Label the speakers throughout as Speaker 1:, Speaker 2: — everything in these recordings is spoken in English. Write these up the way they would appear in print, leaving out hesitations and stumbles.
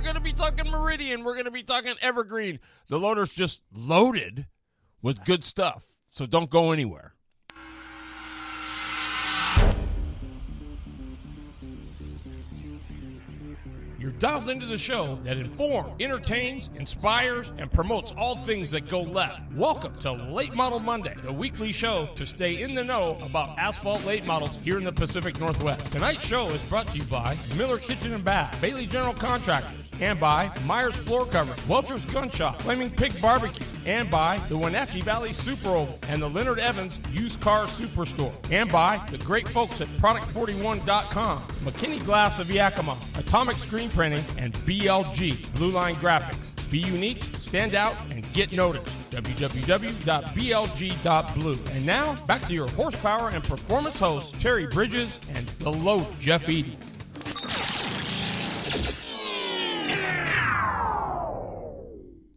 Speaker 1: going to be talking Meridian. We're going to be talking Evergreen. The loader's just loaded with good stuff, so don't go anywhere. You're dialed into the show that informs, entertains, inspires, and promotes all things that go left. Welcome to Late Model Monday, the weekly show to stay in the know about asphalt late models here in the Pacific Northwest. Tonight's show is brought to you by Miller Kitchen and Bath, Bailey General Contractors, and by Myers Floor Cover, Welcher's Gun Shop, Flaming Pig Barbecue, and by the Wenatchee Valley Super Oval and the Leonard Evans Used Car Superstore, and by the great folks at Product41.com, McKinney Glass of Yakima, Atomic Screen Printing, and BLG, Blue Line Graphics. Be unique, stand out, and get noticed. www.blg.blue. And now, back to your horsepower and performance hosts, Terry Bridges and the Load, Jeff Eady.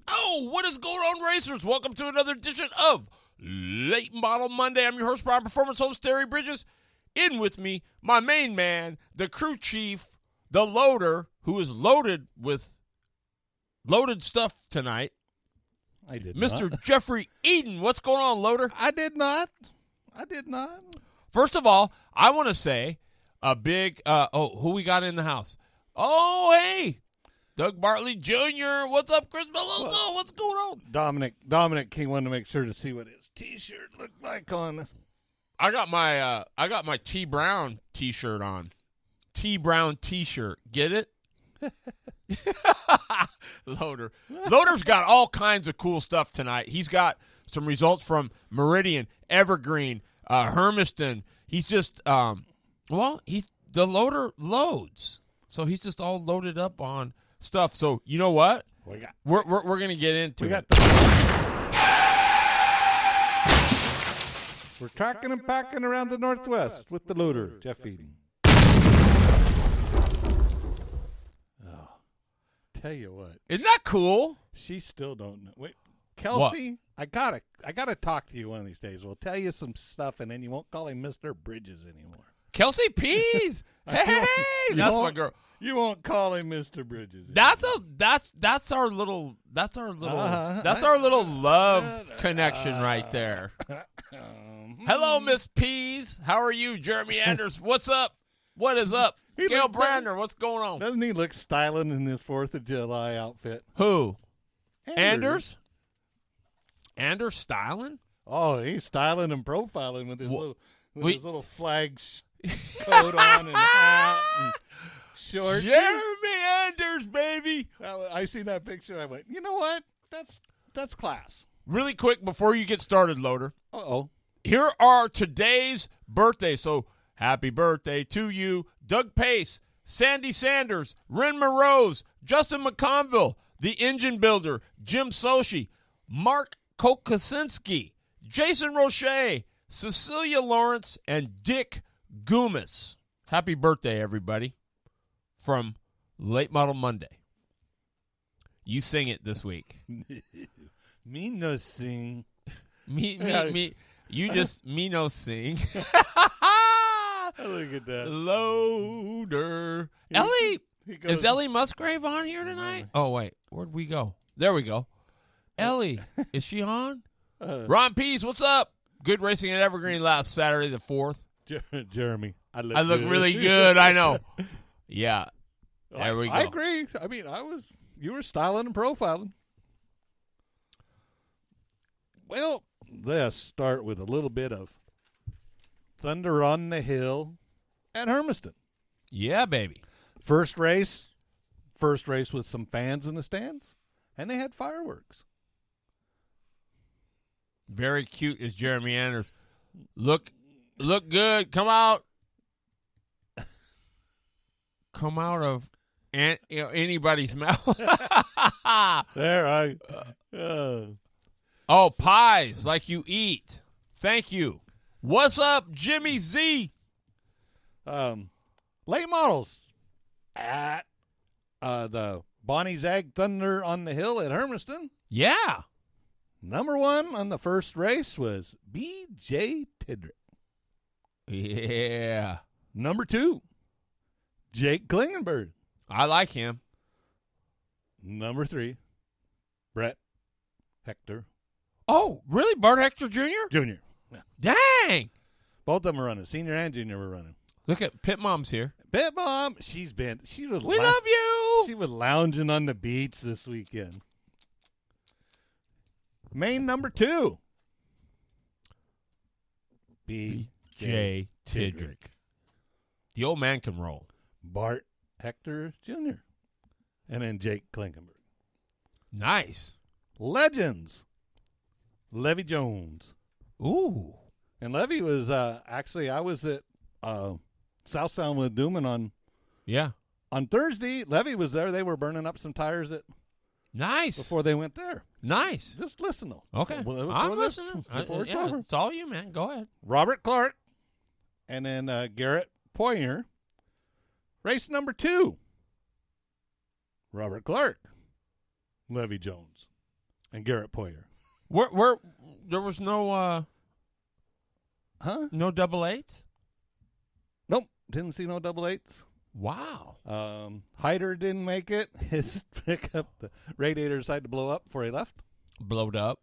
Speaker 1: Oh, what is going on, racers? Welcome to another edition of Late Model Monday. I'm your horsepower and performance host, Terry Bridges. In with me, my main man, the crew chief, the loader, who is loaded with loaded stuff tonight.
Speaker 2: I did
Speaker 1: Mr.
Speaker 2: not.
Speaker 1: Jeffrey Eden. What's going on, loader?
Speaker 2: I did not.
Speaker 1: First of all, I want to say a big, who we got in the house? Oh, hey, Doug Bartley Jr. What's up, Chris Meloso? What's going on?
Speaker 2: Dominic King wanted to make sure to see what his T-shirt looked like on.
Speaker 1: I got my T Brown T-shirt on. T Brown T-shirt. Get it? Loader's got all kinds of cool stuff tonight. He's got some results from Meridian, Evergreen, Hermiston. He's just the loader loads, so he's just all loaded up on stuff. So you know what? We're gonna get into it.
Speaker 2: We're tracking and packing around the Northwest with the loader, Jeff Eady. Tell you what,
Speaker 1: Isn't that cool?
Speaker 2: she still don't know. Wait, Kelsey, I gotta talk to you one of these days. We'll tell you some stuff, and then you won't call him Mr. Bridges anymore.
Speaker 1: Kelsey Pease. Hey, that's my girl.
Speaker 2: You won't call him Mr. Bridges.
Speaker 1: That's our little love connection right there. Hello, Miss Pease. How are you, Jeremy Anders? What's up? What is up? Gail Brandner, what's going on?
Speaker 2: Doesn't he look styling in his 4th of July outfit?
Speaker 1: Who? Anders? Anders styling?
Speaker 2: Oh, he's styling and profiling with his little flag coat on and hat and shorts.
Speaker 1: Jeremy Anders, baby.
Speaker 2: I see that picture and I went, you know what? That's class.
Speaker 1: Really quick before you get started, loader.
Speaker 2: Uh-oh.
Speaker 1: Here are today's birthdays. So happy birthday to you, Doug Pace, Sandy Sanders, Ren Morose, Justin McConville, the Engine Builder, Jim Sochi, Mark Kokosinski, Jason Roche, Cecilia Lawrence, and Dick Goomis. Happy birthday, everybody, from Late Model Monday. You sing it this week.
Speaker 2: Me no sing.
Speaker 1: Me. You just me no sing.
Speaker 2: Look at that.
Speaker 1: Loader. Ellie. Is Ellie Musgrave on here tonight? Oh, wait. Where'd we go? There we go. Ellie. Is she on? Ron Pease, what's up? Good racing at Evergreen last Saturday the 4th.
Speaker 2: Jeremy. I
Speaker 1: look really good. I know. Yeah. There we go.
Speaker 2: I agree. I mean, you were styling and profiling. Well, let's start with a little bit of Thunder on the Hill at Hermiston.
Speaker 1: Yeah, baby.
Speaker 2: First race with some fans in the stands, and they had fireworks.
Speaker 1: Very cute is Jeremy Anders. Look good. Come out of anybody's mouth.
Speaker 2: There,
Speaker 1: Oh, pies like you eat. Thank you. What's up, Jimmy Z?
Speaker 2: Late models at the Bonnie's Ag Thunder on the Hill at Hermiston.
Speaker 1: Yeah.
Speaker 2: Number 1 on the first race was B.J. Tidrick.
Speaker 1: Yeah.
Speaker 2: Number 2, Jake Klingenberg.
Speaker 1: I like him.
Speaker 2: Number 3, Brett Hector
Speaker 1: Oh, really? Bart Hector Jr.?
Speaker 2: Jr. Yeah.
Speaker 1: Dang!
Speaker 2: Both of them were running. Senior and junior were running.
Speaker 1: Look at Pit Mom's here.
Speaker 2: Pit Mom, she was
Speaker 1: We love you!
Speaker 2: She was lounging on the beach this weekend. Main number 2.
Speaker 1: B.J. Tidrick. The old man can roll.
Speaker 2: Bart Hector Jr. And then Jake Klinkenberg.
Speaker 1: Nice.
Speaker 2: Legends. Levy Jones.
Speaker 1: Ooh.
Speaker 2: And Levy was actually, I was at South Sound with Dooman
Speaker 1: Yeah.
Speaker 2: on Thursday. Levy was there. They were burning up some tires
Speaker 1: Nice.
Speaker 2: before they went there.
Speaker 1: Nice.
Speaker 2: Just listen, though.
Speaker 1: Okay. I'm listening.
Speaker 2: Before it's
Speaker 1: Yeah,
Speaker 2: over.
Speaker 1: it's all you, man. Go ahead.
Speaker 2: Robert Clark. And then Garrett Poyer. Race number 2. Robert Clark. Levy Jones. And Garrett Poyer.
Speaker 1: Where there was no
Speaker 2: Huh?
Speaker 1: no double eights?
Speaker 2: Nope. Didn't see no double eights.
Speaker 1: Wow.
Speaker 2: Hyder didn't make it. His pickup, the radiator decided to blow up before he left.
Speaker 1: Blowed up.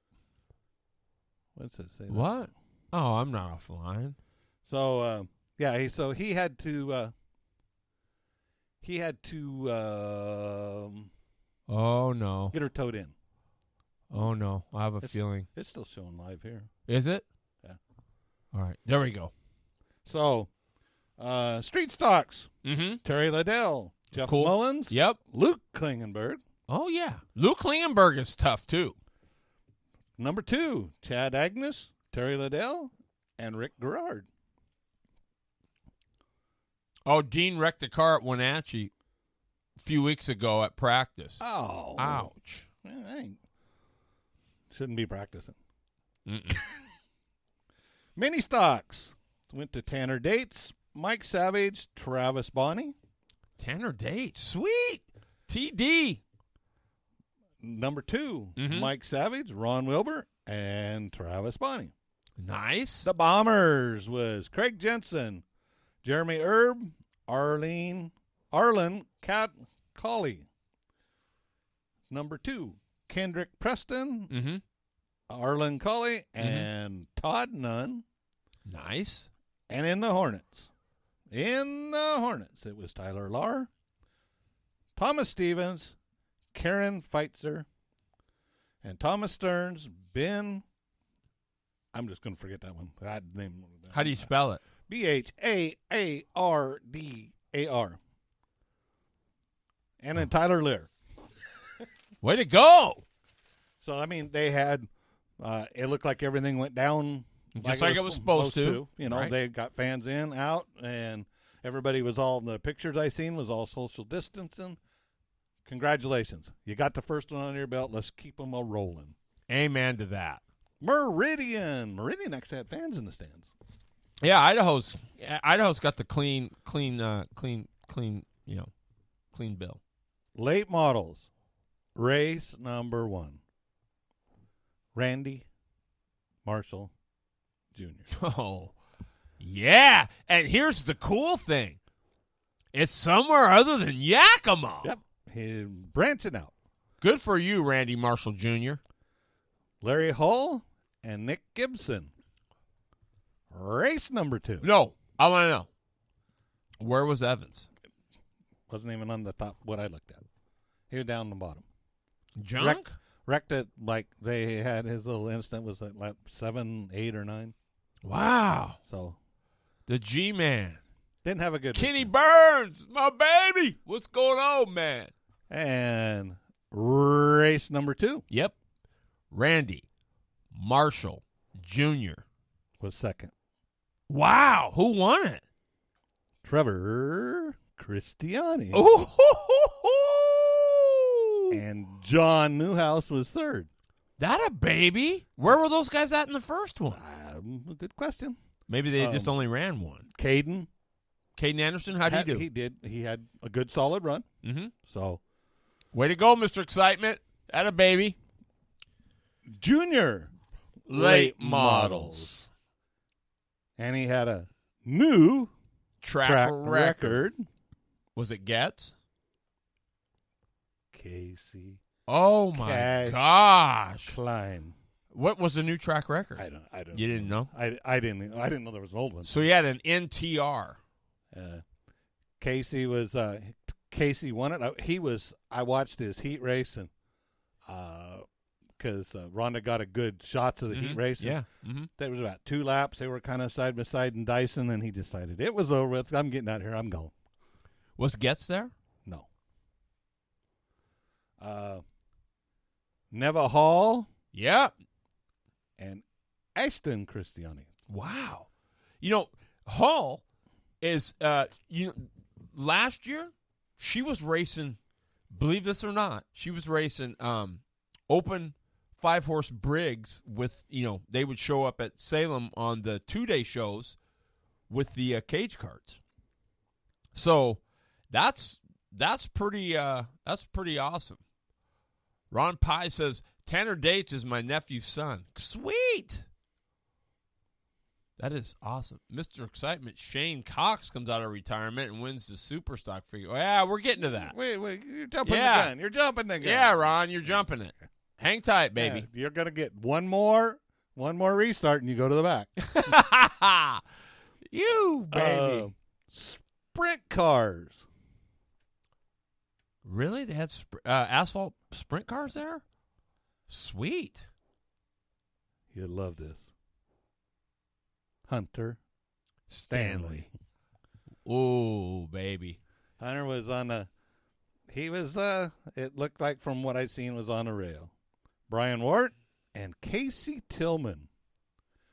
Speaker 2: What's it say?
Speaker 1: What? Oh, I'm not offline.
Speaker 2: So he had to
Speaker 1: Oh no.
Speaker 2: get her towed in.
Speaker 1: Oh no. I have a feeling.
Speaker 2: It's still showing live here.
Speaker 1: Is it?
Speaker 2: Yeah.
Speaker 1: All right. There we go.
Speaker 2: So, street stocks.
Speaker 1: Mm-hmm.
Speaker 2: Terry Liddell, Jeff
Speaker 1: Cool.
Speaker 2: Mullins,
Speaker 1: Yep.
Speaker 2: Luke Klingenberg.
Speaker 1: Oh yeah. Luke Klingenberg is tough too.
Speaker 2: Number 2, Chad Agnes, Terry Liddell, and Rick Garrard.
Speaker 1: Oh, Dean wrecked the car at Wenatchee a few weeks ago at practice.
Speaker 2: Oh.
Speaker 1: Ouch.
Speaker 2: Shouldn't be practicing.
Speaker 1: Mm-mm.
Speaker 2: Mini stocks. Went to Tanner Dates, Mike Savage, Travis Bonney.
Speaker 1: Tanner Date. Sweet. TD.
Speaker 2: Number 2,
Speaker 1: Mhm.
Speaker 2: Mike Savage, Ron Wilbur, and Travis Bonney.
Speaker 1: Nice.
Speaker 2: The Bombers was Craig Jensen, Jeremy Erb, Arlen Colley. Number 2, Kendrick Preston,
Speaker 1: Mm-hmm.
Speaker 2: Arlen Colley, and Todd Nunn.
Speaker 1: Nice.
Speaker 2: And in the Hornets, it was Tyler Lahr, Thomas Stevens, Karen Feitzer, and Thomas Stearns, Ben. I'm just going to forget that one. That name.
Speaker 1: How do you spell it?
Speaker 2: Bhaardar. And then Tyler Lear.
Speaker 1: Way to go.
Speaker 2: So, I mean, they had, it looked like everything went down
Speaker 1: Just like it was supposed to.
Speaker 2: You know,
Speaker 1: right?
Speaker 2: they got fans in, out, and everybody was all, the pictures I seen was all social distancing. Congratulations. You got the first one on your belt. Let's keep them a rolling.
Speaker 1: Amen to that.
Speaker 2: Meridian actually had fans in the stands.
Speaker 1: Yeah, Idaho's got the clean bill.
Speaker 2: Late models. Race number 1. Randy Marshall Jr.
Speaker 1: Oh, yeah. And here's the cool thing. It's somewhere other than Yakima.
Speaker 2: Yep. He's branching out.
Speaker 1: Good for you, Randy Marshall Jr.
Speaker 2: Larry Hull and Nick Gibson. Race number 2.
Speaker 1: No, I want to know. Where was Evans?
Speaker 2: Wasn't even on the top what I looked at. He was down the bottom.
Speaker 1: Junk?
Speaker 2: Wrecked it like they had his little incident was at lap 7, 8, or 9.
Speaker 1: Wow.
Speaker 2: So
Speaker 1: The G-Man.
Speaker 2: didn't have a good
Speaker 1: Kenny
Speaker 2: weekend.
Speaker 1: Burns, my baby. What's going on, man?
Speaker 2: And race number 2
Speaker 1: Yep. Randy Marshall Jr.
Speaker 2: was second.
Speaker 1: Wow. Who won it?
Speaker 2: Trevor Christiani.
Speaker 1: Ooh.
Speaker 2: And John Newhouse was third.
Speaker 1: That a baby? Where were those guys at in the first one?
Speaker 2: Good question.
Speaker 1: Maybe they just only ran one.
Speaker 2: Caden.
Speaker 1: Caden Anderson, how'd he do?
Speaker 2: He did. He had a good solid run.
Speaker 1: Mm-hmm.
Speaker 2: So
Speaker 1: Way to go, Mr. Excitement. That a baby.
Speaker 2: Junior
Speaker 1: Late models.
Speaker 2: And he had a new
Speaker 1: Track record.
Speaker 2: record.
Speaker 1: Was it Getz?
Speaker 2: Casey
Speaker 1: Oh, my
Speaker 2: Cash
Speaker 1: gosh.
Speaker 2: Klein.
Speaker 1: What was the new track record?
Speaker 2: I don't.
Speaker 1: You didn't know?
Speaker 2: I didn't know there was an old one.
Speaker 1: So he had an NTR.
Speaker 2: Casey was Casey won it. I watched his heat race and because Rhonda got a good shots of the heat race.
Speaker 1: Yeah. Mm-hmm.
Speaker 2: There was about 2 laps. They were kind of side by side in Dyson, and he decided it was over with. I'm getting out of here. I'm going.
Speaker 1: Was Getz there?
Speaker 2: No. Neva Hall
Speaker 1: Yep.
Speaker 2: and Ashton Christiani.
Speaker 1: Wow. You know, Hall is last year she was racing, believe this or not, she was racing open 5-horse Briggs with, they would show up at Salem on the 2-day shows with the cage carts. So that's pretty awesome. Ron Pye says Tanner Dates is my nephew's son. Sweet. That is awesome. Mr. Excitement, Shane Cox comes out of retirement and wins the Superstock figure. Oh, yeah, we're getting to that.
Speaker 2: Wait, you're jumping the gun. You're jumping the gun.
Speaker 1: Yeah, Ron, you're jumping it. Hang tight, baby.
Speaker 2: Yeah, you're gonna get one more restart, and you go to the back.
Speaker 1: You baby.
Speaker 2: Sprint cars.
Speaker 1: Really? They had asphalt sprint cars there? Sweet.
Speaker 2: You'll love this. Hunter Stanley.
Speaker 1: Oh, baby.
Speaker 2: Hunter was on it looked like from what I'd seen was on a rail. Brian Wart and Casey Tillman.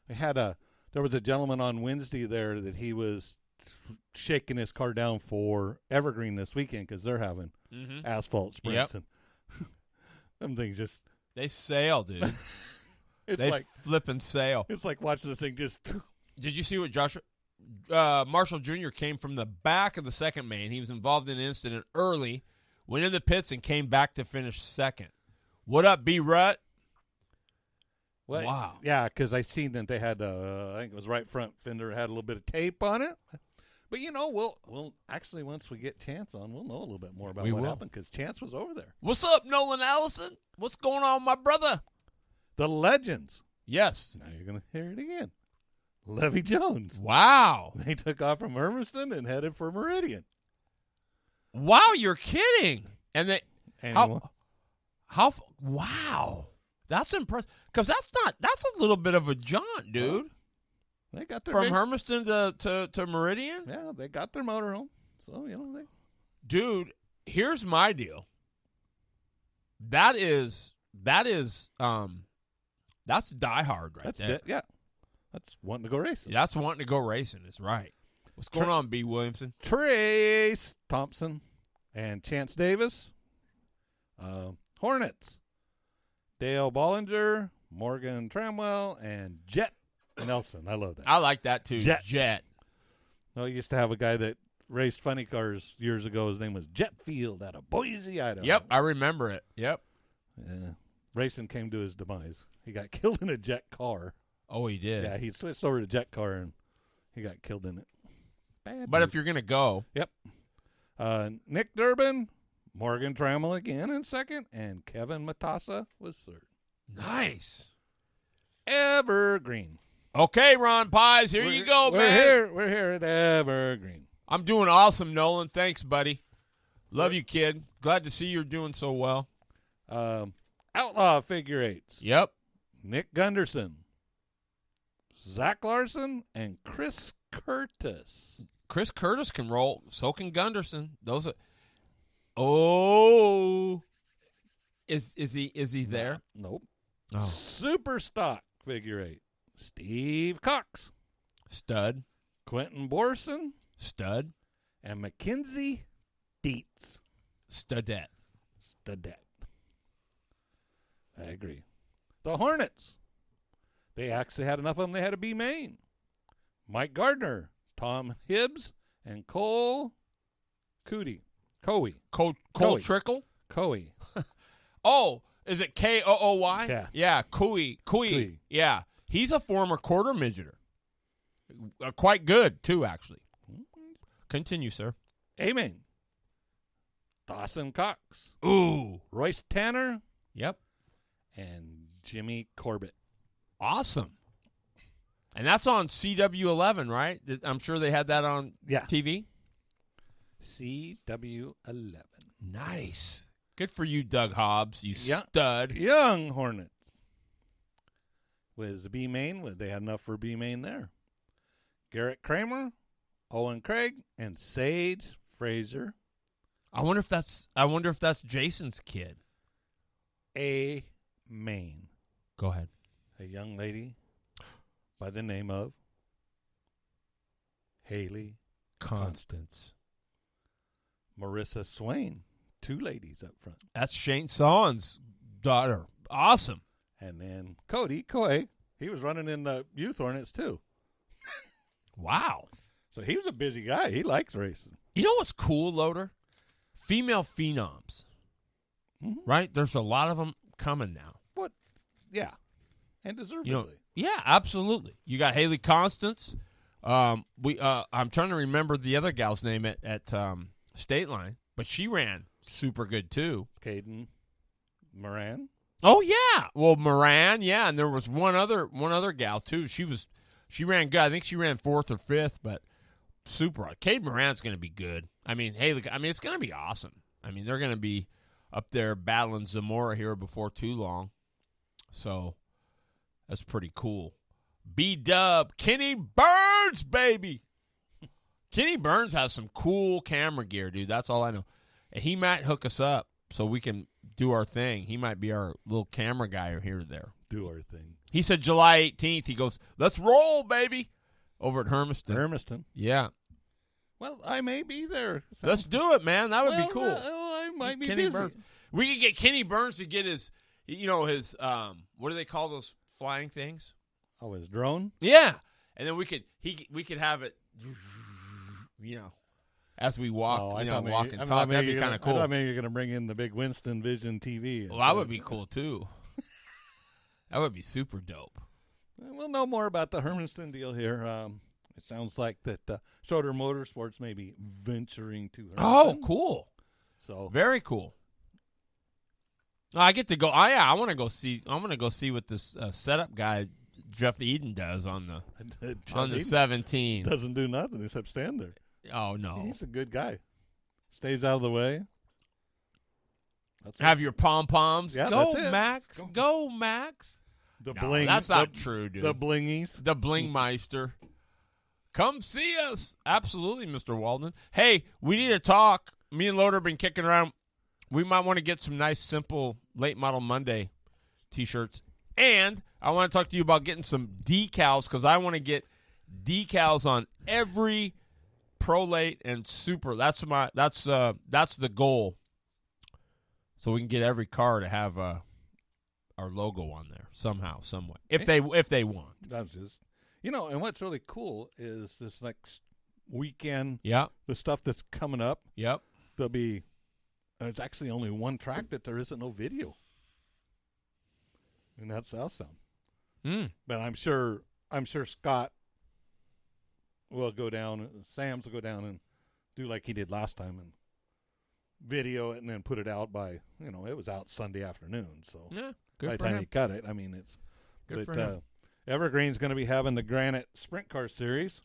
Speaker 2: There was a gentleman on Wednesday there that he was shaking his car down for Evergreen this weekend because they're having asphalt sprints.
Speaker 1: Yep.
Speaker 2: And them things just...
Speaker 1: They sail, dude.
Speaker 2: They
Speaker 1: flipping sail.
Speaker 2: It's like watching the thing just...
Speaker 1: Did you see what Marshall Jr. came from the back of the second main? He was involved in an incident early, went in the pits, and came back to finish second. What up, B-Rut?
Speaker 2: Well,
Speaker 1: wow.
Speaker 2: Yeah, because I seen that they had, I think it was right front fender, had a little bit of tape on it. But, we'll actually, once we get Chance on, we'll know a little bit more about what happened because Chance was over there.
Speaker 1: What's up, Nolan Allison? What's going on, my brother?
Speaker 2: The Legends.
Speaker 1: Yes.
Speaker 2: Now you're going to hear it again. Levy Jones.
Speaker 1: Wow.
Speaker 2: They took off from Hermiston and headed for Meridian.
Speaker 1: Wow, you're kidding. And they
Speaker 2: Anyway.
Speaker 1: Wow. That's impressive. Because that's a little bit of a jaunt, dude.
Speaker 2: They got their
Speaker 1: From Hermiston to Meridian?
Speaker 2: Yeah, they got their motorhome. So,
Speaker 1: Dude, here's my deal. That is that's diehard right there.
Speaker 2: Yeah. That's wanting to go racing.
Speaker 1: That's wanting to go racing. Is right. What's going on, B. Williamson?
Speaker 2: Trace Thompson and Chance Davis. Hornets. Dale Bollinger, Morgan Tramwell, and Jet Nelson. I love that.
Speaker 1: I like that too. Jet.
Speaker 2: I used to have a guy that raced funny cars years ago. His name was Jet Field out of Boise, Idaho.
Speaker 1: Yep, I remember it. Yep.
Speaker 2: Racing came to his demise. He got killed in a jet car.
Speaker 1: Oh, he did.
Speaker 2: Yeah, he switched over to jet car and he got killed in it. Bad
Speaker 1: but
Speaker 2: news.
Speaker 1: if you're gonna go,
Speaker 2: yep. Nick Durbin, Morgan Trammell again in second, and Kevin Matassa was third.
Speaker 1: Nice.
Speaker 2: Evergreen.
Speaker 1: Okay, Ron Pies, here you go, man.
Speaker 2: We're here at Evergreen.
Speaker 1: I'm doing awesome, Nolan. Thanks, buddy. Love you, kid. Glad to see you're doing so well.
Speaker 2: Outlaw figure eights.
Speaker 1: Yep.
Speaker 2: Nick Gunderson, Zach Larson, and Chris Curtis.
Speaker 1: Chris Curtis can roll. So can Gunderson. Those are. Oh, is he there?
Speaker 2: Nope.
Speaker 1: Oh.
Speaker 2: Super stock figure eight. Steve Cox,
Speaker 1: stud.
Speaker 2: Quentin Borson,
Speaker 1: stud,
Speaker 2: and Mackenzie Dietz,
Speaker 1: studette.
Speaker 2: I agree. The Hornets. They actually had enough of them. They had to be main. Mike Gardner, Tom Hibbs, and Cole Cooey.
Speaker 1: Cole Trickle?
Speaker 2: Coey.
Speaker 1: Oh, is it Kooy?
Speaker 2: Yeah.
Speaker 1: Yeah, Cooey. Yeah. He's a former quarter midgeter. Quite good, too, actually. Continue, sir.
Speaker 2: Amen. Dawson Cox,
Speaker 1: Ooh.
Speaker 2: Royce Tanner,
Speaker 1: Yep.
Speaker 2: and Jimmy Corbett.
Speaker 1: Awesome. And that's on CW11, right? I'm sure they had that on
Speaker 2: Yeah.
Speaker 1: TV.
Speaker 2: CW11.
Speaker 1: Nice. Good for you, Doug Hobbs, you
Speaker 2: Yeah.
Speaker 1: stud.
Speaker 2: Young Hornets. With the B main, they had enough for B main there. Garrett Kramer, Owen Craig, and Sage Fraser.
Speaker 1: I wonder if that's Jason's kid.
Speaker 2: A main.
Speaker 1: Go ahead.
Speaker 2: A young lady by the name of Haley
Speaker 1: Constance.
Speaker 2: Marissa Swain. 2 ladies up front.
Speaker 1: That's Shane Sawn's daughter. Awesome.
Speaker 2: And then Cody Coy, he was running in the Youth Hornets too.
Speaker 1: Wow.
Speaker 2: So he was a busy guy. He likes racing.
Speaker 1: You know what's cool, Loader? Female phenoms.
Speaker 2: Mhm.
Speaker 1: Right? There's a lot of them coming now.
Speaker 2: What? Yeah. And deservedly.
Speaker 1: You know, yeah, absolutely. You got Haley Constance. I'm trying to remember the other gal's name at State Line, but she ran super good too.
Speaker 2: Caden Moran.
Speaker 1: Oh yeah, well Moran, yeah, and there was one other gal too. She ran good. I think she ran 4th or 5th, but super. Cade Moran's going to be good. I mean, Haley. I mean, it's going to be awesome. I mean, they're going to be up there battling Zamora here before too long, so that's pretty cool. B-Dub, Kenny Burns, baby. Kenny Burns has some cool camera gear, dude. That's all I know. And he might hook us up so we can do our thing. He might be our little camera guy here or there.
Speaker 2: Do our thing.
Speaker 1: He said July 18th. He goes, let's roll, baby, over at Hermiston.
Speaker 2: Hermiston.
Speaker 1: Yeah.
Speaker 2: Well, I may be there.
Speaker 1: Let's do it, man. That would be cool.
Speaker 2: I might be
Speaker 1: Kenny
Speaker 2: busy.
Speaker 1: Burns. We could get Kenny Burns to get his, what do they call those flying things?
Speaker 2: Oh, his drone?
Speaker 1: Yeah. And then we could have it, as we walk, walk and talk. That'd be kind of cool.
Speaker 2: I thought maybe you're going to bring in the big Winston Vision TV.
Speaker 1: Well, that would be cool, too. That would be super dope.
Speaker 2: We'll know more about the Hermiston deal here. It sounds like that Schroeder Motorsports may be venturing to Hermiston.
Speaker 1: Oh, cool.
Speaker 2: So
Speaker 1: very cool. I get to go. Oh, yeah, I want to go see. I'm going to go see what this setup guy Jeff Eden does on the 17.
Speaker 2: Doesn't do nothing except stand there.
Speaker 1: Oh no,
Speaker 2: he's a good guy. Stays out of the way.
Speaker 1: Have your pom poms.
Speaker 2: Yeah,
Speaker 1: go
Speaker 2: that's it.
Speaker 1: Max. Go Max.
Speaker 2: The
Speaker 1: no,
Speaker 2: bling.
Speaker 1: That's not true, dude.
Speaker 2: The blingies.
Speaker 1: The bling meister. Come see us. Absolutely, Mr. Walden. Hey, we need to talk. Me and Loader have been kicking around. We might want to get some nice, simple Late Model Monday T-shirts. And I want to talk to you about getting some decals because I want to get decals on every Pro Late and Super. That's the goal. So we can get every car to have our logo on there somehow, some way. If they want.
Speaker 2: That's just and what's really cool is this next weekend.
Speaker 1: Yeah.
Speaker 2: The stuff that's coming up.
Speaker 1: Yep.
Speaker 2: There's actually only one track that there isn't no video. And that's South Sound. But I'm sure Scott will go down, Sam's will go down and do like he did last time and video it and then put it out by, it was out Sunday afternoon. So
Speaker 1: yeah, good
Speaker 2: by the
Speaker 1: for
Speaker 2: time
Speaker 1: him.
Speaker 2: he cut it, I mean, it's
Speaker 1: good for him.
Speaker 2: Evergreen's going to be having the Granite Sprint Car Series,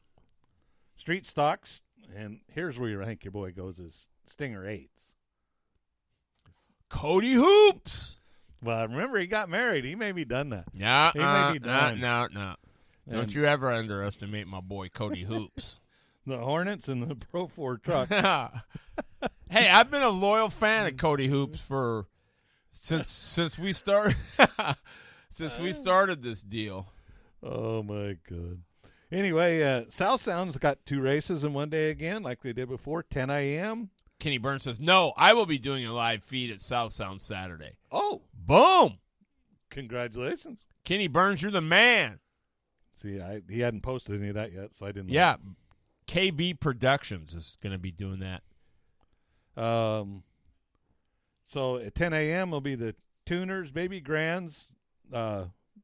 Speaker 2: Street Stocks, and here's where I think your boy goes is Stinger 8s.
Speaker 1: Cody Hoops.
Speaker 2: Well, remember he got married. He may be done that.
Speaker 1: No,
Speaker 2: he may be done.
Speaker 1: No. Don't you ever underestimate my boy Cody Hoops.
Speaker 2: The Hornets and the Pro 4 truck.
Speaker 1: Hey, I've been a loyal fan of Cody Hoops since we started this deal.
Speaker 2: Oh my God. Anyway, South Sound's got 2 races in one day again, like they did before. 10 a.m.
Speaker 1: Kenny Burns says, "No, I will be doing a live feed at South Sound Saturday."
Speaker 2: Oh,
Speaker 1: boom!
Speaker 2: Congratulations,
Speaker 1: Kenny Burns. You're the man.
Speaker 2: See, he hadn't posted any of that yet, so I didn't know.
Speaker 1: Yeah, KB Productions is going to be doing that.
Speaker 2: So at 10 a.m. will be the tuners, baby grands,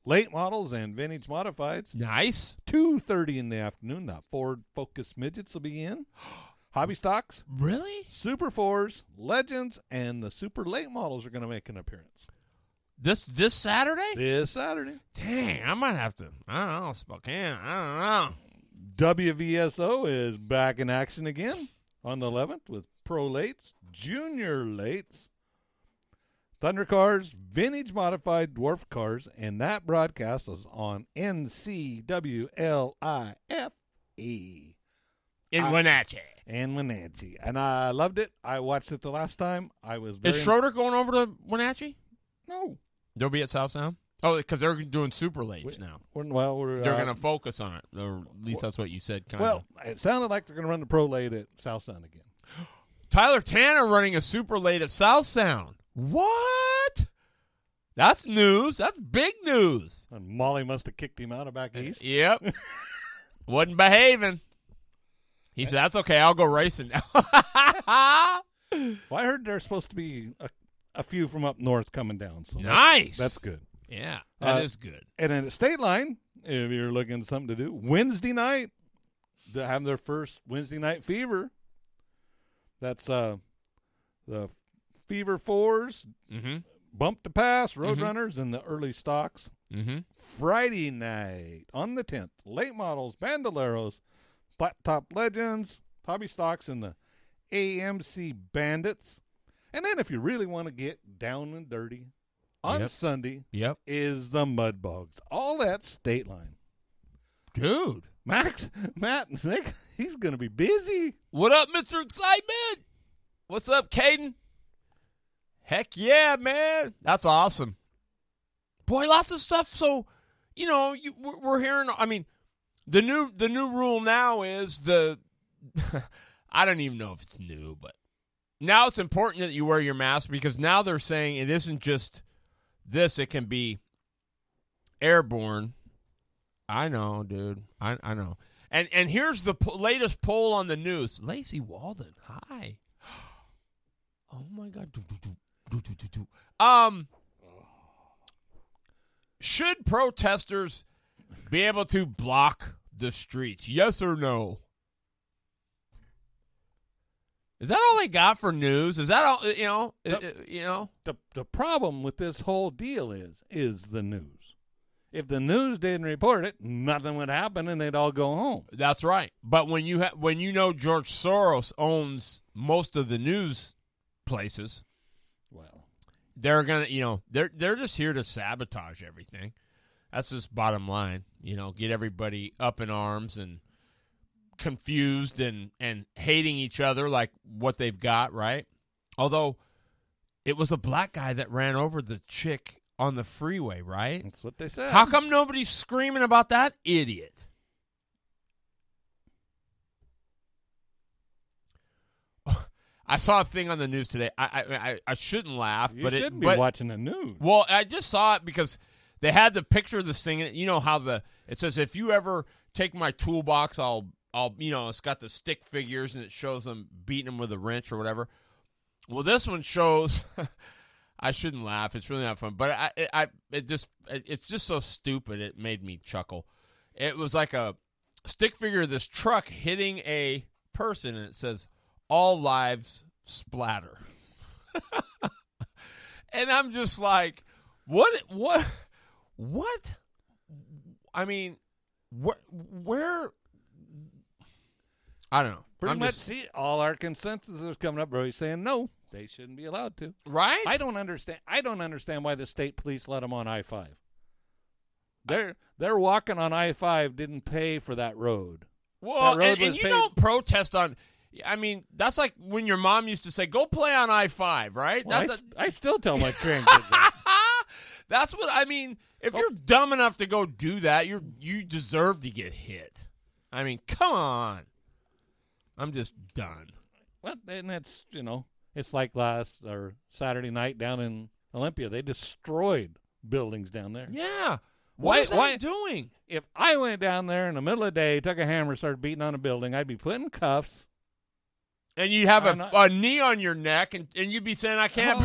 Speaker 2: late models, and vintage modifieds.
Speaker 1: Nice.
Speaker 2: 2:30 in the afternoon, the Ford Focus midgets will be in. Hobby Stocks,
Speaker 1: Really?
Speaker 2: Super 4s, Legends, and the Super Late Models are going to make an appearance.
Speaker 1: This Saturday?
Speaker 2: This Saturday.
Speaker 1: Dang, I might have to. I don't know, Spokane. I don't know.
Speaker 2: WVSO is back in action again on the 11th with Pro Lates, Junior Lates, Thunder Cars, Vintage Modified Dwarf Cars, and that broadcast is on NCWLIFE.
Speaker 1: In Wenatchee.
Speaker 2: And Wenatchee. And I loved it. I watched it the last time. I was very...
Speaker 1: Is Schroeder going over to Wenatchee?
Speaker 2: No.
Speaker 1: They'll be at South Sound? Oh, because they're doing super lates now.
Speaker 2: We're
Speaker 1: They're going to focus on it. Or at least that's what you said.
Speaker 2: Well, it sounded like they're going to run the Pro Late at South Sound again.
Speaker 1: Tyler Tanner running a super late at South Sound. What? That's news. That's big news.
Speaker 2: And Molly must have kicked him out of back east.
Speaker 1: Yep. Wasn't behaving. He said, that's okay. I'll go racing now.
Speaker 2: Well, I heard there's supposed to be a few from up north coming down. So
Speaker 1: Nice.
Speaker 2: That's good.
Speaker 1: Yeah, that is good.
Speaker 2: And then at State Line, if you're looking for something to do, Wednesday night, they have their first Wednesday Night Fever. That's the Fever 4s, Bump to Pass, Roadrunners, and the early stocks. Friday night on the 10th, Late Models, Bandoleros, Flat Top Legends, Hobby Stocks, and the AMC Bandits. And then if you really want to get down and dirty, on Sunday is the Mud Bogs. All at State Line.
Speaker 1: Dude.
Speaker 2: Matt, Nick, he's going to be busy.
Speaker 1: What up, Mr. Excitement? What's up, Caden? Heck yeah, man. That's awesome. Boy, lots of stuff. So, we're hearing, I mean, the new rule now is I don't even know if it's new, but now it's important that you wear your mask because now they're saying it isn't just this, it can be airborne. I know, dude. I know. And here's the latest poll on the news. Lacey Walden, hi. Oh, my God. Should protesters be able to block the streets? Yes or no? Is that all they got for news? Is that all,
Speaker 2: The problem with this whole deal is the news. If the news didn't report it, nothing would happen and they'd all go home.
Speaker 1: That's right. But when you know George Soros owns most of the news places, well, they're going to, they're just here to sabotage everything. That's just bottom line, get everybody up in arms and confused and hating each other like what they've got, right? Although it was a black guy that ran over the chick on the freeway, right?
Speaker 2: That's what they said.
Speaker 1: How come nobody's screaming about that idiot? I saw a thing on the news today. I shouldn't laugh,
Speaker 2: you
Speaker 1: but
Speaker 2: shouldn't be watching the news.
Speaker 1: Well, I just saw it because they had the picture of this thing, and you know how it says if you ever take my toolbox, I'll it's got the stick figures and it shows them beating them with a wrench or whatever. Well, this one shows. I shouldn't laugh. It's really not fun, but it's just so stupid. It made me chuckle. It was like a stick figure of this truck hitting a person, and it says, "All lives splatter." And I'm just like, what? I mean, where? I don't know.
Speaker 2: Pretty much, see, all our consensus is coming up, bro. He's saying no, they shouldn't be allowed to.
Speaker 1: Right?
Speaker 2: I don't understand why the state police let them on I-5. They're walking on I-5 didn't pay for that road.
Speaker 1: Well, and you don't protest on. I mean, that's like when your mom used to say, "Go play on I-5," right?
Speaker 2: Well, I still tell my grandkids that.
Speaker 1: That's what I mean. If you're dumb enough to go do that, you deserve to get hit. I mean, come on. I'm just done.
Speaker 2: Well, and that's, it's like Saturday night down in Olympia. They destroyed buildings down there.
Speaker 1: Yeah. What is that doing?
Speaker 2: If I went down there in the middle of the day, took a hammer, started beating on a building, I'd be put in cuffs.
Speaker 1: And you'd have a knee on your neck, and you'd be saying, I can't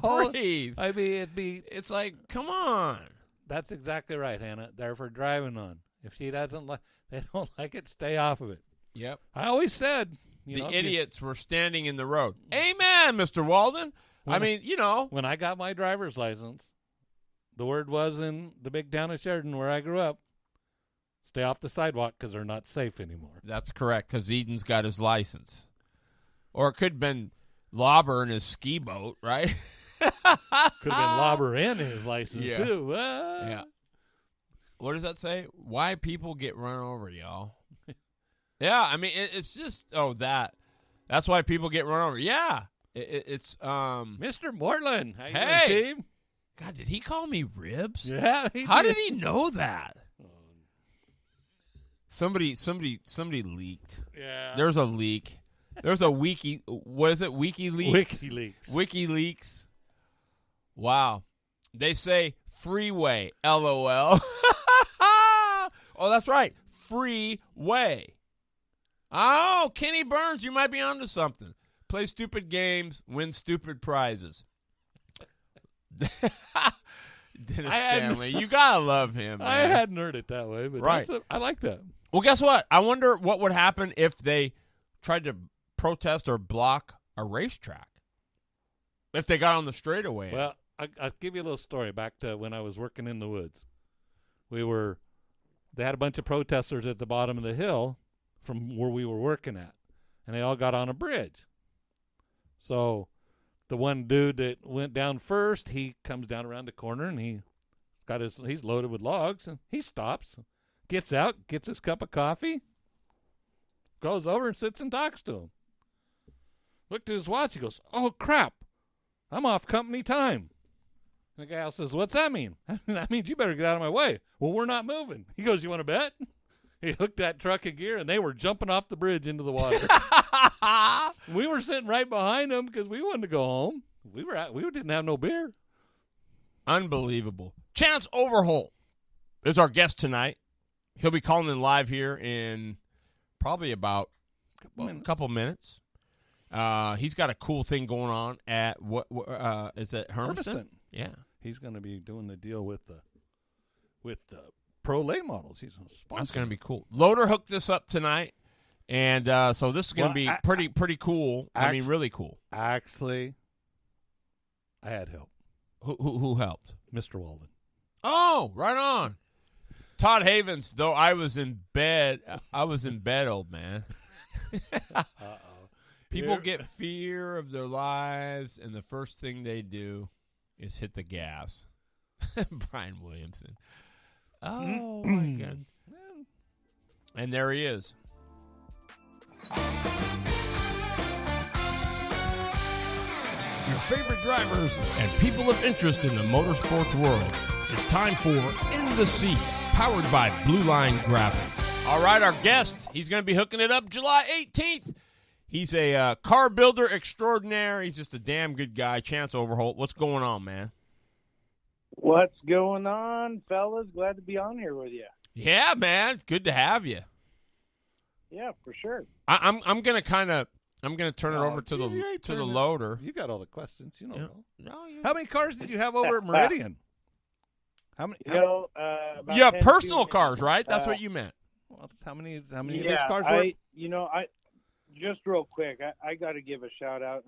Speaker 1: breathe. It's like, come on.
Speaker 2: That's exactly right, Hannah. They're for driving on. If she doesn't they don't like it, stay off of it.
Speaker 1: Yep.
Speaker 2: I always said,
Speaker 3: The idiots were standing in the road. Amen, Mr. Walden. I mean,
Speaker 2: When I got my driver's license, the word was in the big town of Sheridan where I grew up, stay off the sidewalk because they're not safe anymore.
Speaker 3: That's correct, because Eden's got his license. Or it could have been Lauber in his ski boat, right?
Speaker 2: Could have been Lauber and his license,
Speaker 3: Yeah.
Speaker 2: too.
Speaker 3: Yeah. What does that say? Why people get run over, y'all? Yeah, I mean, it's just, that's why people get run over. Yeah. It's,
Speaker 2: Mr. Mortland. How you doing,
Speaker 3: Hey.
Speaker 2: Steve?
Speaker 3: God, did he call me ribs?
Speaker 2: Yeah.
Speaker 3: How did he know that? Somebody leaked.
Speaker 2: Yeah.
Speaker 3: There's a leak. There's a wiki. What is it? WikiLeaks. WikiLeaks. Wow. They say freeway. LOL. Oh, that's right. Freeway. Oh, Kenny Burns, you might be onto something. Play stupid games, win stupid prizes. Dennis Stanley, you gotta love him, man.
Speaker 2: I hadn't heard it that way, but
Speaker 3: Right.
Speaker 2: I like that.
Speaker 3: Well, guess what? I wonder what would happen if they tried to protest or block a racetrack. If they got on the straightaway.
Speaker 2: Well, I'll give you a little story back to when I was working in the woods. They had a bunch of protesters at the bottom of the hill from where we were working at, and they all got on a bridge. So the one dude that went down first, he comes down around the corner, and he's loaded with logs, and he stops, gets out, gets his cup of coffee, goes over and sits and talks to him. Looked at his watch, he goes, "Oh, crap, I'm off company time." And the guy else says, "What's that mean?" "That means you better get out of my way." "Well, we're not moving." He goes, "You want to bet?" He hooked that truck of gear, and they were jumping off the bridge into the water. We were sitting right behind them because we wanted to go home. We didn't have no beer.
Speaker 3: Unbelievable. Chance Overholt is our guest tonight. He'll be calling in live here in probably about a couple minutes. He's got a cool thing going on at is it Hermiston? Yeah.
Speaker 2: He's going to be doing the deal with the pro late models. He's a sponsor.
Speaker 3: That's going to be cool. Loader hooked this up tonight, and so this is going to be pretty cool. I mean, really cool.
Speaker 2: Actually, I had help.
Speaker 3: Who helped?
Speaker 2: Mr. Walden.
Speaker 3: Oh, right on. Todd Havens, though I was in bed, old man. People get fear of their lives, and the first thing they do is hit the gas. Brian Williamson. Oh, my God. And there he is. Your favorite drivers and people of interest in the motorsports world. It's time for In the Sea, powered by Blue Line Graphics. All right, our guest, he's going to be hooking it up July 18th. He's a car builder extraordinaire. He's just a damn good guy. Chance Overholt, what's going on, man?
Speaker 4: What's going on, fellas? Glad to be on here with you.
Speaker 3: Yeah, man, it's good to have you.
Speaker 4: Yeah, for sure.
Speaker 3: I'm going to turn it over to the loader.
Speaker 2: You got all the questions, you know.
Speaker 3: No,
Speaker 2: How many cars did you have over at Meridian? How many?
Speaker 4: About
Speaker 3: you have
Speaker 4: 10
Speaker 3: personal
Speaker 4: students.
Speaker 3: cars, right? That's what you meant.
Speaker 2: Well, how many of those
Speaker 4: Yeah,
Speaker 2: cars were?
Speaker 4: I just real quick, I got to give a shout out.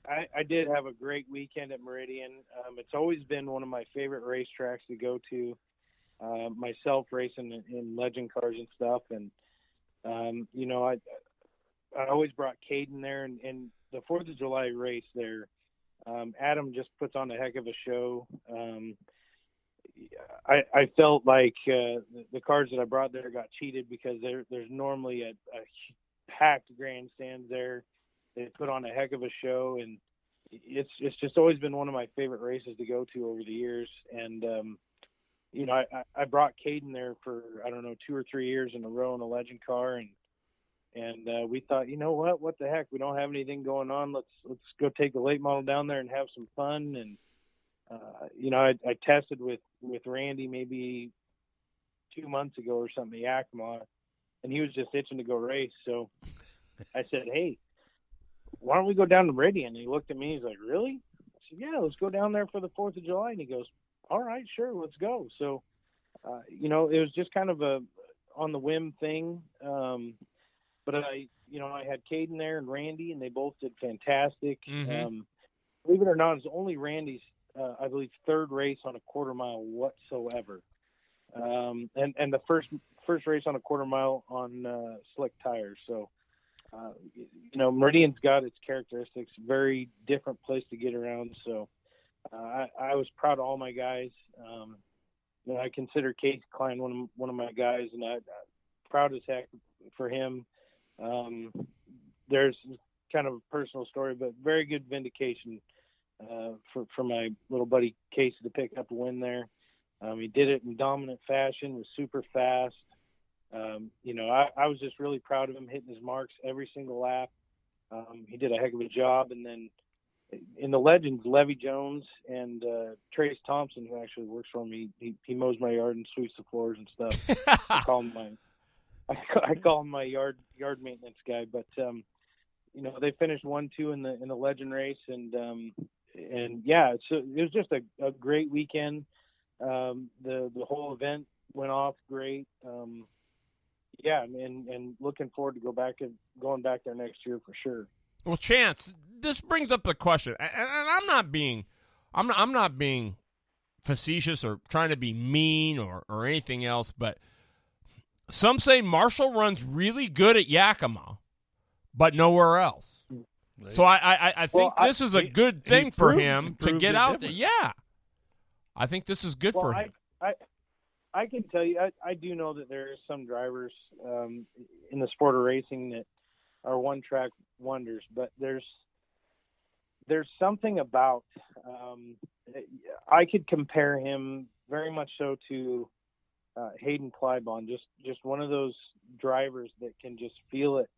Speaker 4: I did have a great weekend at Meridian. It's always been one of my favorite racetracks to go to. Myself racing in legend cars and stuff, and I always brought Caden there, and the 4th of July race there. Adam just puts on a heck of a show. I felt like the cars that I brought there got cheated because there's normally a packed grandstand there. They put on a heck of a show, and it's just always been one of my favorite races to go to over the years. And I brought Caden there for 2 or 3 years in a row in a legend car, and we thought, you know what the heck, we don't have anything going on. Let's go take the late model down there and have some fun. And I tested with Randy maybe 2 months ago or something, Yakima, and he was just itching to go race. So I said, hey, why don't we go down to Meridian? And he looked at me, he's like, really? I said, yeah, let's go down there for the 4th of July. And he goes, all right, sure, let's go. So, it was just kind of a on the whim thing. but I had Caden there and Randy, and they both did fantastic.
Speaker 3: Mm-hmm.
Speaker 4: Believe it or not, it's only Randy's, I believe, third race on a quarter mile whatsoever. And the first race on a quarter mile on slick tires. So, Meridian's got its characteristics, very different place to get around. So I was proud of all my guys. I consider Casey Klein one of my guys, and I'm proud as heck for him. There's kind of a personal story, but very good vindication for my little buddy Casey to pick up a win there. He did it in dominant fashion, was super fast. I was just really proud of him hitting his marks every single lap. He did a heck of a job. And then in the Legends, Levy Jones and Trace Thompson, who actually works for me, he mows my yard and sweeps the floors and stuff. I call him my yard maintenance guy. But they finished 1-2 in the Legend race, and yeah, it was just a great weekend. The whole event went off great. And looking forward to going back there next year for sure.
Speaker 3: Well, Chance, this brings up the question, and I'm not being facetious or trying to be mean or anything else, but some say Marshall runs really good at Yakima, but nowhere else. So I think this is a good thing for him to get out there. Yeah. I think this is good for him.
Speaker 4: I can tell you, I do know that there are some drivers in the sport of racing that are one-track wonders, but there's something about I could compare him very much so to Hayden Klybon, just one of those drivers that can just feel it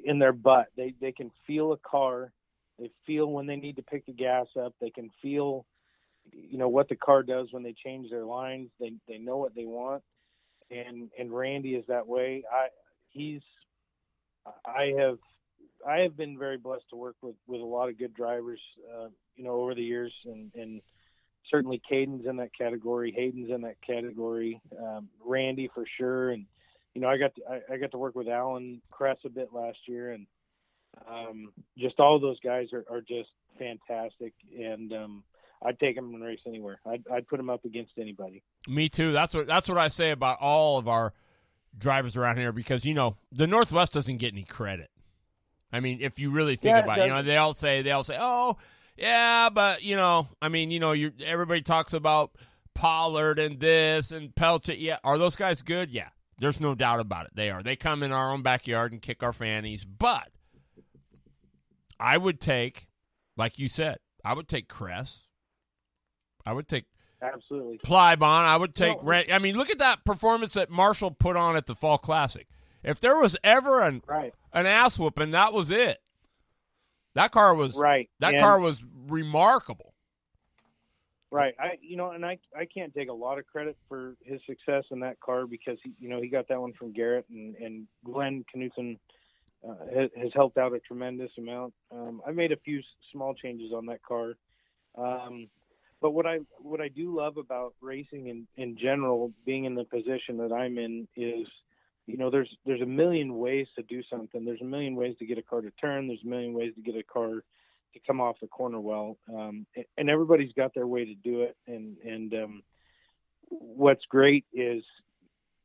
Speaker 4: in their butt. They can feel a car. They feel when they need to pick the gas up. They can feel what the car does when they change their lines. They know what they want, and Randy is that way. I have been very blessed to work with a lot of good drivers, over the years, and certainly Caden's in that category, Hayden's in that category, Randy for sure, and I got to work with Alan Kress a bit last year, and just all those guys are just fantastic, and I'd take them and race anywhere. I'd put them up against anybody.
Speaker 3: Me too. That's what I say about all of our drivers around here, because the Northwest doesn't get any credit. I mean, if you really think about it, they all say, oh, yeah, but everybody talks about Pollard and this and Pelchet. Yeah, are those guys good? Yeah, there's no doubt about it. They are. They come in our own backyard and kick our fannies. But I would take, like you said, I would take Kress. I would take
Speaker 4: absolutely
Speaker 3: Klybon. I would take I mean, look at that performance that Marshall put on at the Fall Classic. If there was ever an ass whooping, that was it. That car was car was remarkable.
Speaker 4: Right. I can't take a lot of credit for his success in that car, because he got that one from Garrett, and Glenn Knutson has helped out a tremendous amount. I made a few small changes on that car. But what I do love about racing in general, being in the position that I'm in, is, there's a million ways to do something. There's a million ways to get a car to turn. There's a million ways to get a car to come off the corner well. And everybody's got their way to do it. And what's great is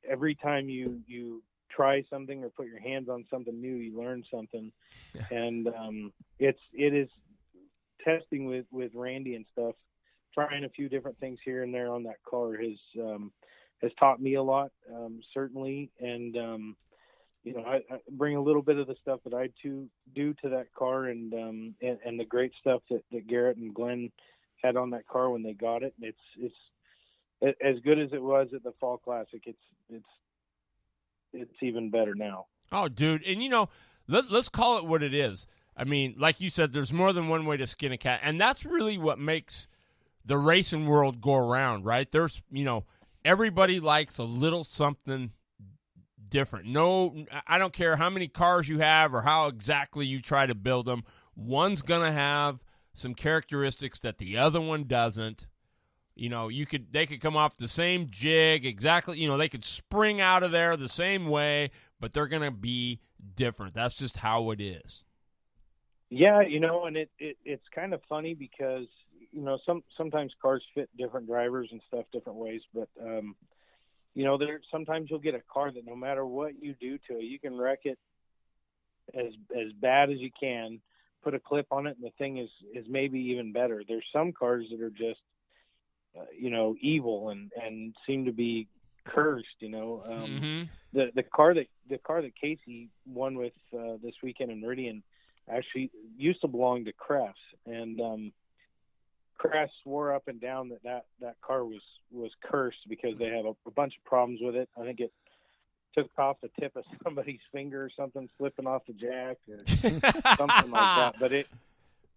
Speaker 4: every time you try something or put your hands on something new, you learn something. And it is testing with Randy and stuff. Trying a few different things here and there on that car has taught me a lot, certainly. And, I bring a little bit of the stuff that I do to that car, and the great stuff that Garrett and Glenn had on that car when they got it. It's as good as it was at the Fall Classic. It's even better now.
Speaker 3: Oh, dude. And, let's call it what it is. I mean, like you said, there's more than one way to skin a cat. And that's really what makes the racing world go around, right? There's, everybody likes a little something different. No, I don't care how many cars you have or how exactly you try to build them. One's going to have some characteristics that the other one doesn't. They could come off the same jig exactly. They could spring out of there the same way, but they're going to be different. That's just how it is.
Speaker 4: Yeah, and it's kind of funny because sometimes cars fit different drivers and stuff different ways, but there sometimes you'll get a car that no matter what you do to it, you can wreck it as bad as you can, put a clip on it, and the thing is maybe even better. There's some cars that are just evil and seem to be cursed. The car that Casey won with this weekend in Meridian actually used to belong to Crest, and Crest swore up and down that car was cursed because they had a bunch of problems with it. I think it took off the tip of somebody's finger or something, slipping off the jack or something like that.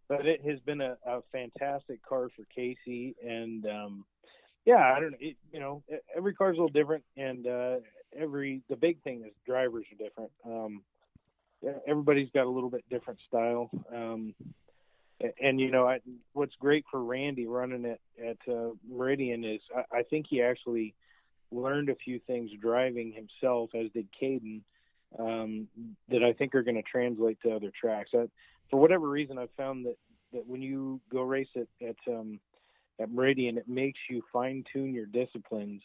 Speaker 4: But it has been a fantastic car for Casey, and I don't know. Every car's a little different, and the big thing is drivers are different. Everybody's got a little bit different style. What's great for Randy running at Meridian is I think he actually learned a few things driving himself, as did Caden, that I think are going to translate to other tracks. For whatever reason, I've found that when you go race at Meridian, it makes you fine-tune your disciplines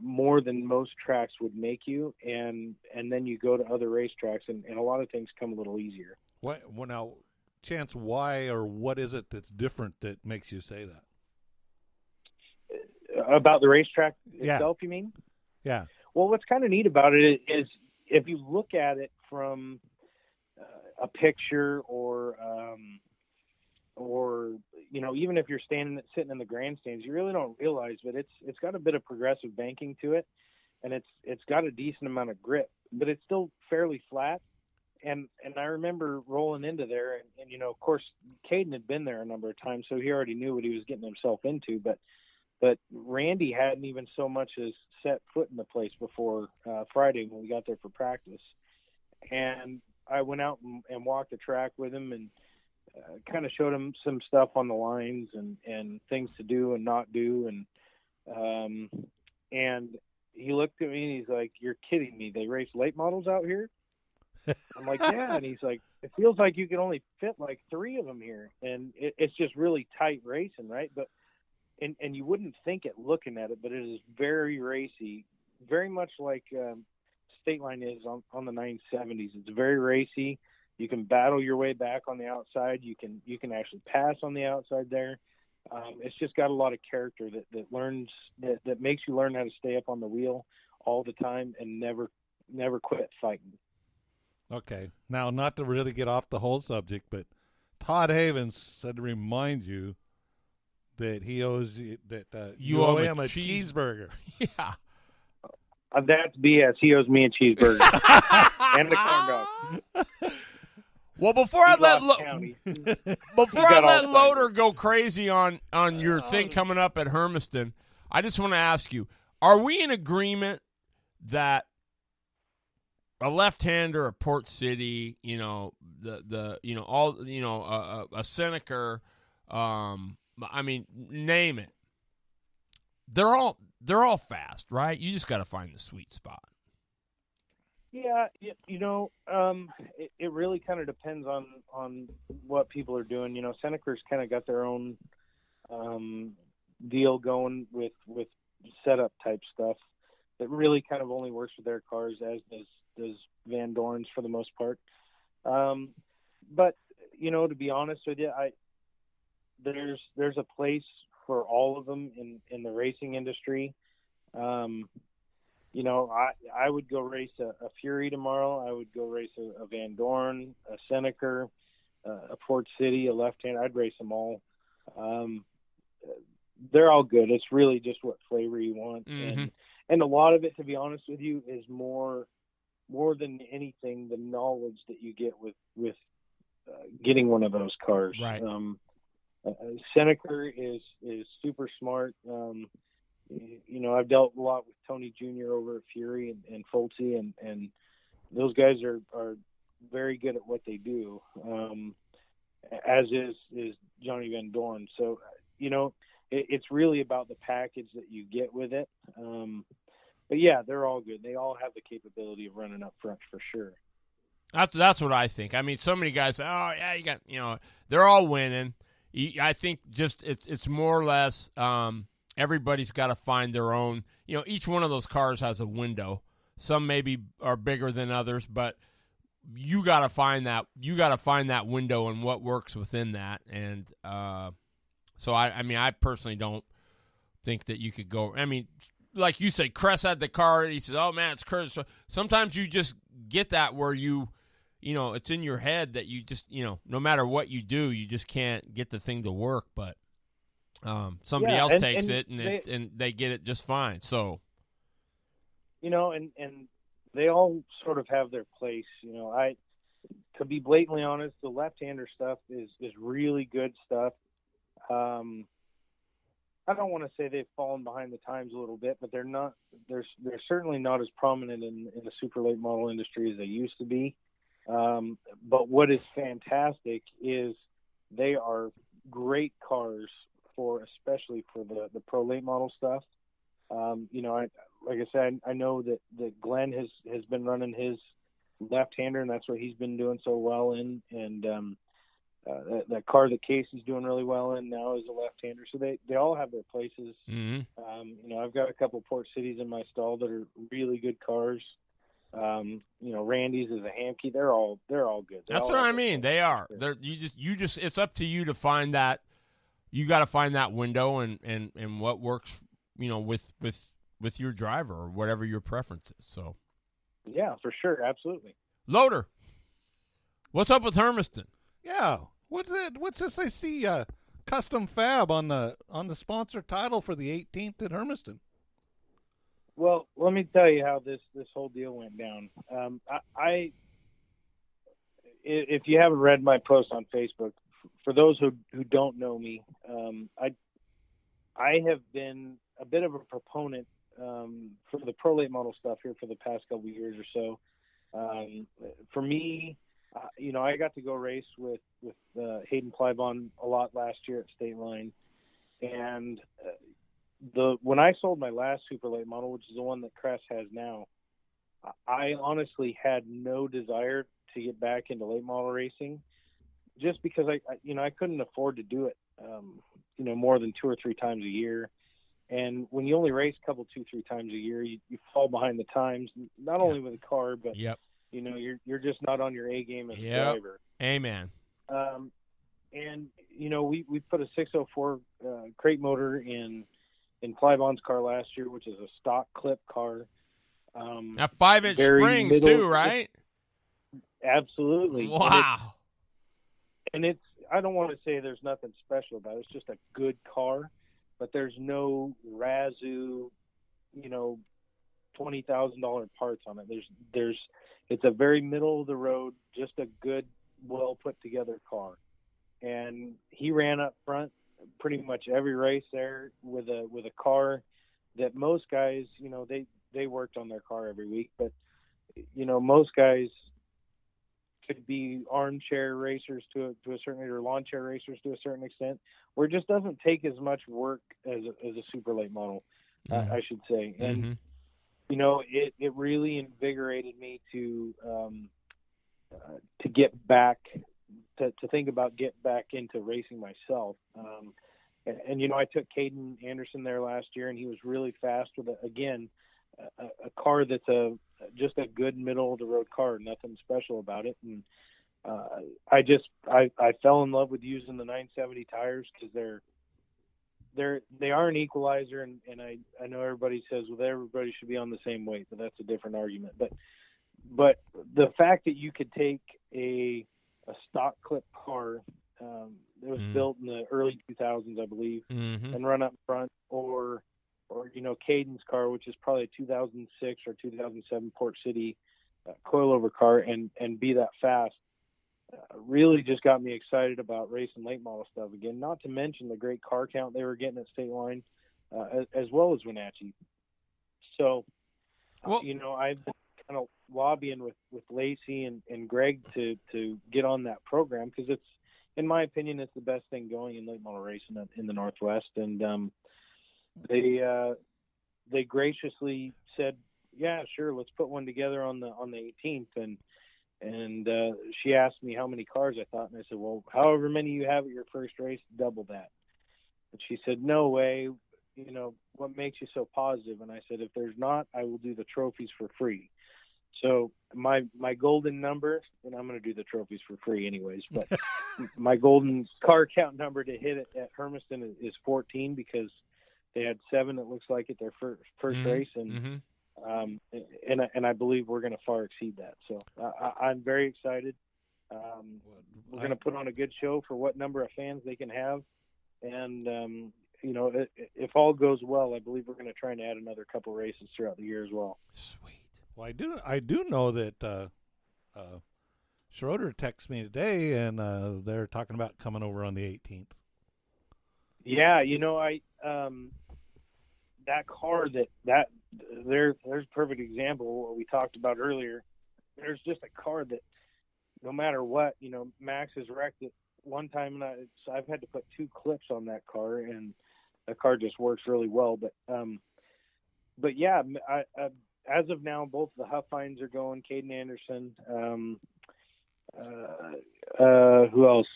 Speaker 4: more than most tracks would make you, and then you go to other racetracks, and a lot of things come a little easier.
Speaker 2: Well, now, Chance, why or what is it that's different that makes you say that?
Speaker 4: About the racetrack itself, you mean?
Speaker 2: Yeah.
Speaker 4: Well, what's kind of neat about it is if you look at it from a picture or even if you're sitting in the grandstands, you really don't realize, but it's got a bit of progressive banking to it, and it's got a decent amount of grip, but it's still fairly flat. And I remember rolling into there, and of course, Caden had been there a number of times, so he already knew what he was getting himself into. But Randy hadn't even so much as set foot in the place before Friday when we got there for practice. And I went out and walked the track with him and kind of showed him some stuff on the lines and things to do and not do. And he looked at me and he's like, "You're kidding me. They race late models out here?" I'm like, "Yeah." And he's like, "It feels like you can only fit like 3 of them here." And it's just really tight racing, right? But and you wouldn't think it looking at it, but it is very racy, very much like State Line is on the 970s. It's very racy. You can battle your way back on the outside. You can actually pass on the outside there. It's just got a lot of character that makes you learn how to stay up on the wheel all the time and never quit fighting.
Speaker 2: Okay. Now, not to really get off the whole subject, but Todd Havens said to remind you that he owes you, you owe him a cheeseburger.
Speaker 3: Yeah.
Speaker 4: That's BS. He owes me a cheeseburger and a corn dog.
Speaker 3: Well, before I let Loader go crazy on your thing coming up at Hermiston, I just want to ask you: are we in agreement that a left-hander, a Port City, a Seneca, I mean, name it, they're all fast, right? You just got to find the sweet spot.
Speaker 4: Yeah, it really kind of depends on what people are doing. Seneca's kind of got their own deal going with setup type stuff that really kind of only works with their cars, as does Van Dorn's for the most part. But to be honest with you, there's a place for all of them in the racing industry. I would go race a Fury tomorrow. I would go race a Van Dorn, a Seneca, a Port City, a left-hand. I'd race them all. They're all good. It's really just what flavor you want.
Speaker 3: Mm-hmm.
Speaker 4: And a lot of it, to be honest with you, is more than anything, the knowledge that you get with getting one of those cars.
Speaker 3: Right.
Speaker 4: Seneca is super smart. I've dealt a lot with Tony Jr. over at Fury and Fulci, and those guys are very good at what they do, as is Johnny Van Dorn. So, it's really about the package that you get with it. But yeah, they're all good. They all have the capability of running up front for sure.
Speaker 3: That's what I think. I mean, so many guys say, "Oh, yeah, you got," they're all winning. I think just it's more or less everybody's got to find their own. Each one of those cars has a window. Some maybe are bigger than others, but you got to find that. You got to find that window and what works within that. And so I personally don't think that you could go. I mean, like you said, Cress had the car. He says, "Oh man, it's Cress." So sometimes you just get that where it's in your head that you just, no matter what you do, you just can't get the thing to work. But somebody else takes it, and they get it just fine. So,
Speaker 4: and they all sort of have their place. To be blatantly honest, the left-hander stuff is really good stuff. I don't want to say they've fallen behind the times a little bit, but they're not. They're certainly not as prominent in the super late model industry as they used to be. But what is fantastic is they are great cars especially for the pro late model stuff. Like I said, I know that Glenn has been running his left-hander, and that's what he's been doing so well in. And that car that Casey's doing really well in now is a left-hander. So they all have their places.
Speaker 3: Mm-hmm.
Speaker 4: I've got a couple Port Cities in my stall that are really good cars. Randy's is a Hamke. They're all good.
Speaker 3: That's what I mean. They are. They're you just. It's up to you to find that. You got to find that window and what works. With your driver or whatever your preference is. So.
Speaker 4: Yeah, for sure, absolutely.
Speaker 3: Loader, what's up with Hermiston?
Speaker 2: Yeah, what's this? I see custom fab on the sponsor title for the 18th at Hermiston.
Speaker 4: Well, let me tell you how this whole deal went down. If you haven't read my post on Facebook, for those who don't know me, I have been a bit of a proponent for the pro late model stuff here for the past couple of years or so. For me, I got to go race with Hayden Plybon a lot last year at State Line, and when I sold my last super late model, which is the one that Cress has now, I honestly had no desire to get back into late model racing, just because I couldn't afford to do it, more than 2 or 3 times a year. And when you only race 2-3 times a year, you fall behind the times, not only with the car, but you're just not on your A game as a driver.
Speaker 3: Amen.
Speaker 4: And we put a 604 crate motor in Plybon's car last year, which is a stock clip car.
Speaker 3: Now 5-inch springs too, right?
Speaker 4: Absolutely.
Speaker 3: Wow.
Speaker 4: And it's I don't want to say there's nothing special about it. It's just a good car. But there's no Razoo, $20,000 parts on it. It's a very middle of the road, just a good, well put together car. And he ran up front pretty much every race there with a car that most guys, they worked on their car every week, but most guys could be armchair racers to a certain, or lawn chair racers to a certain extent, where it just doesn't take as much work as a super late model, I should say. And, it really invigorated me to get back, to think about getting back into racing myself. And I took Caden Anderson there last year, and he was really fast with a car that's just a good middle of the road car, nothing special about it. And I fell in love with using the 970 tires because they are an equalizer, and I know everybody says, well, everybody should be on the same weight, but that's a different argument. But the fact that you could take a stock clip car that was built in the early 2000s, I believe, and run up front, or Caden's car, which is probably a 2006 or 2007 Port City coilover car, and be that fast, really just got me excited about racing late model stuff again. Not to mention the great car count they were getting at State Line, as well as Wenatchee. So, I've been kind of lobbying with Lacey and Greg to get on that program, because it's, in my opinion, it's the best thing going in late model racing in the Northwest. And they graciously said, yeah, sure, let's put one together on the 18th. And she asked me how many cars I thought, and I said, well, however many you have at your first race, double that. And she said, no way. You know, what makes you so positive? And I said, if there's not, I will do the trophies for free. So my golden number, and I'm going to do the trophies for free anyways, but my golden car count number to hit it at Hermiston is 14, because they had 7, it looks like, at their first race. And and I believe we're going to far exceed that. So I'm very excited. We're going to put on a good show for what number of fans they can have. And, you know, if all goes well, I believe we're going to try and add another couple races throughout the year as well.
Speaker 3: Sweet.
Speaker 2: Well, I do know that Schroeder texted me today, and they're talking about coming over on the 18th.
Speaker 4: Yeah, you know, that car there's a perfect example of what we talked about earlier. There's just a car that no matter what, you know, Max has wrecked it one time, and I've had to put 2 clips on that car, and the car just works really well. But yeah, as of now, both the Huffines are going. Caden Anderson, who else?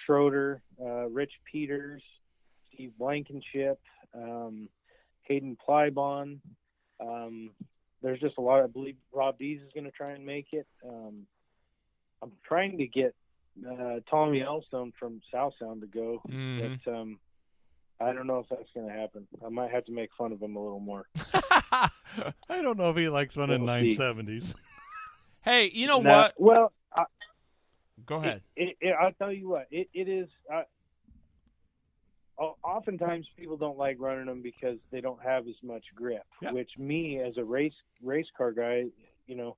Speaker 4: Schroeder, Rich Peters, Steve Blankenship, Hayden Plybon. There's just a lot. I believe Rob Dees is going to try and make it. I'm trying to get Tommy Elstone from South Sound to go, but I don't know if that's going to happen. I might have to make fun of him a little more.
Speaker 2: I don't know if he likes running 970s.
Speaker 3: Hey, you know what?
Speaker 4: Well,
Speaker 3: go ahead.
Speaker 4: I'll tell you what. It is. Oftentimes people don't like running them because they don't have as much grip. Yeah. Which me, as a race car guy, you know,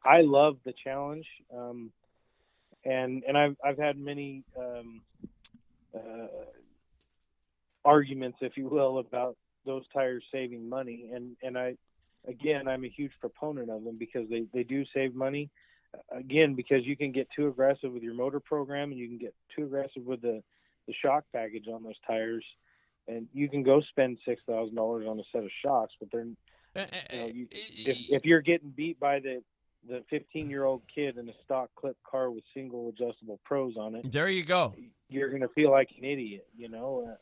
Speaker 4: I love the challenge. And I've had many arguments, if you will, about those tires saving money, and I'm a huge proponent of them because they do save money. Again, because you can get too aggressive with your motor program, and you can get too aggressive with the shock package on those tires, and you can go spend $6,000 on a set of shocks, but they're if you're getting beat by the 15-year-old kid in a stock clip car with single adjustable pros on it,
Speaker 3: there you go.
Speaker 4: You're going to feel like an idiot, you know.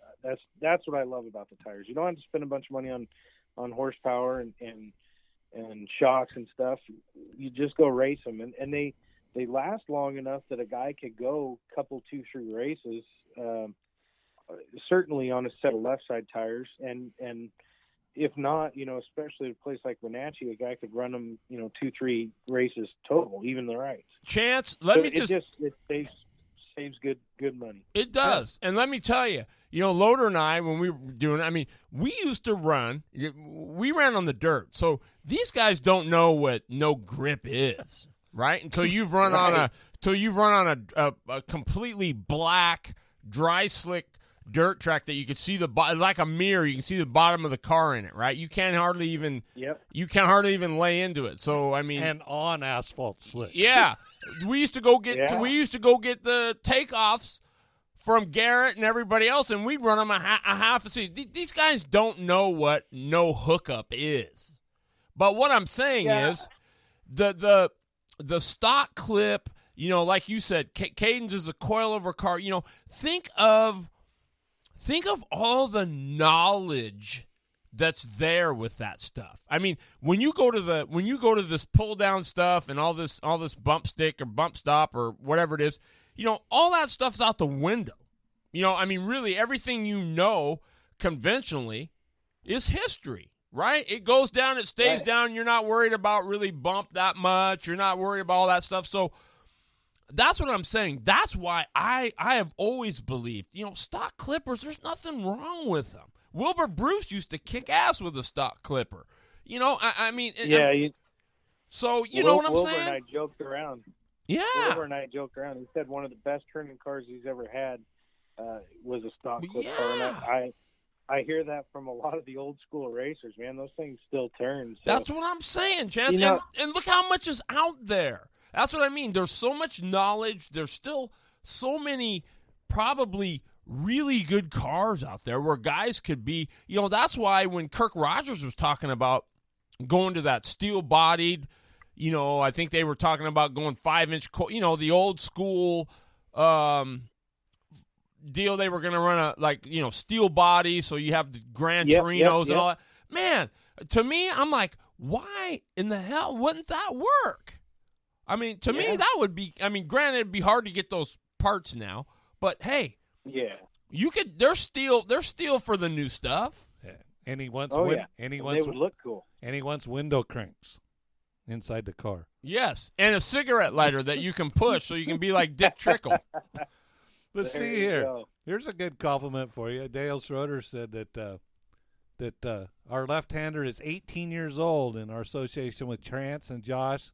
Speaker 4: That's what I love about the tires. You don't have to spend a bunch of money on horsepower and shocks and stuff. You just go race them, and they last long enough that a guy could go a couple, 2-3 races, certainly on a set of left side tires, and if not, you know, especially a place like Wenatchee, a guy could run them, you know, 2-3 races total, even the rights.
Speaker 3: Chance,
Speaker 4: it saves good money.
Speaker 3: It does. Yeah. And let me tell you, you know, Loader and I, when we were doing, I mean, we used to we ran on the dirt. So these guys don't know what no grip is, right? Until you've run
Speaker 4: right.
Speaker 3: on a completely black, dry slick dirt track that you can see like a mirror. You can see the bottom of the car in it, right? You can't hardly even lay into it. So I mean,
Speaker 2: and on asphalt slick.
Speaker 3: Yeah, we used to go get the takeoffs from Garrett and everybody else, and we'd run them a half a seat. These guys don't know what no hookup is. But what I'm saying is the stock clip, you know, like you said, Caden's is a coilover car. You know, think of all the knowledge that's there with that stuff. I mean, when you go to this pull down stuff and all this bump stick or bump stop or whatever it is, you know, all that stuff's out the window. You know, I mean, really everything you know conventionally is history, right? It goes down, it stays down. You're not worried about really bump that much. You're not worried about all that stuff. So that's what I'm saying. That's why I have always believed, you know, stock clippers, there's nothing wrong with them. Wilbur Bruce used to kick ass with a stock clipper. You know, I mean.
Speaker 4: Yeah.
Speaker 3: So, you know what I'm
Speaker 4: Wilbur
Speaker 3: saying?
Speaker 4: Wilbur and I joked around.
Speaker 3: Yeah.
Speaker 4: Wilbur and I joked around. He said one of the best turning cars he's ever had was a stock clip car. And I hear that from a lot of the old school racers, man. Those things still turn. So.
Speaker 3: That's what I'm saying, Chance.
Speaker 4: You know,
Speaker 3: and look how much is out there. That's what I mean. There's so much knowledge. There's still so many probably really good cars out there where guys could be, you know, that's why when Kirk Rogers was talking about going to that steel-bodied, I think they were talking about going 5-inch, the old school deal. They were going to run a, steel body, so you have the Gran Torinos and all that. Man, to me, I'm like, why in the hell wouldn't that work? I mean, to me, that would be, granted, it'd be hard to get those parts now, but hey, you could, they're steel for the new stuff.
Speaker 2: Yeah. And he wants,
Speaker 4: they would look cool.
Speaker 2: And he wants window cranks inside the car.
Speaker 3: Yes, and a cigarette lighter that you can push so you can be like Dick Trickle.
Speaker 2: But see here, here's a good compliment for you. Dale Schroeder said that our left-hander is 18 years old, and our association with Trance and Josh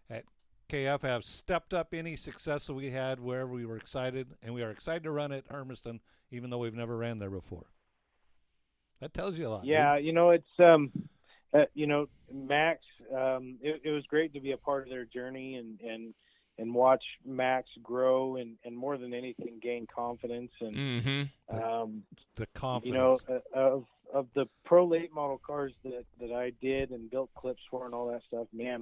Speaker 2: at KF have stepped up any success that we had wherever we were excited, and we are excited to run at Hermiston, even though we've never ran there before. That tells you a lot.
Speaker 4: Yeah,
Speaker 2: dude.
Speaker 4: It's Max. It was great to be a part of their journey and watch Max grow and more than anything gain confidence and
Speaker 2: the confidence.
Speaker 4: Of the pro late model cars that I did and built clips for and all that stuff. Man,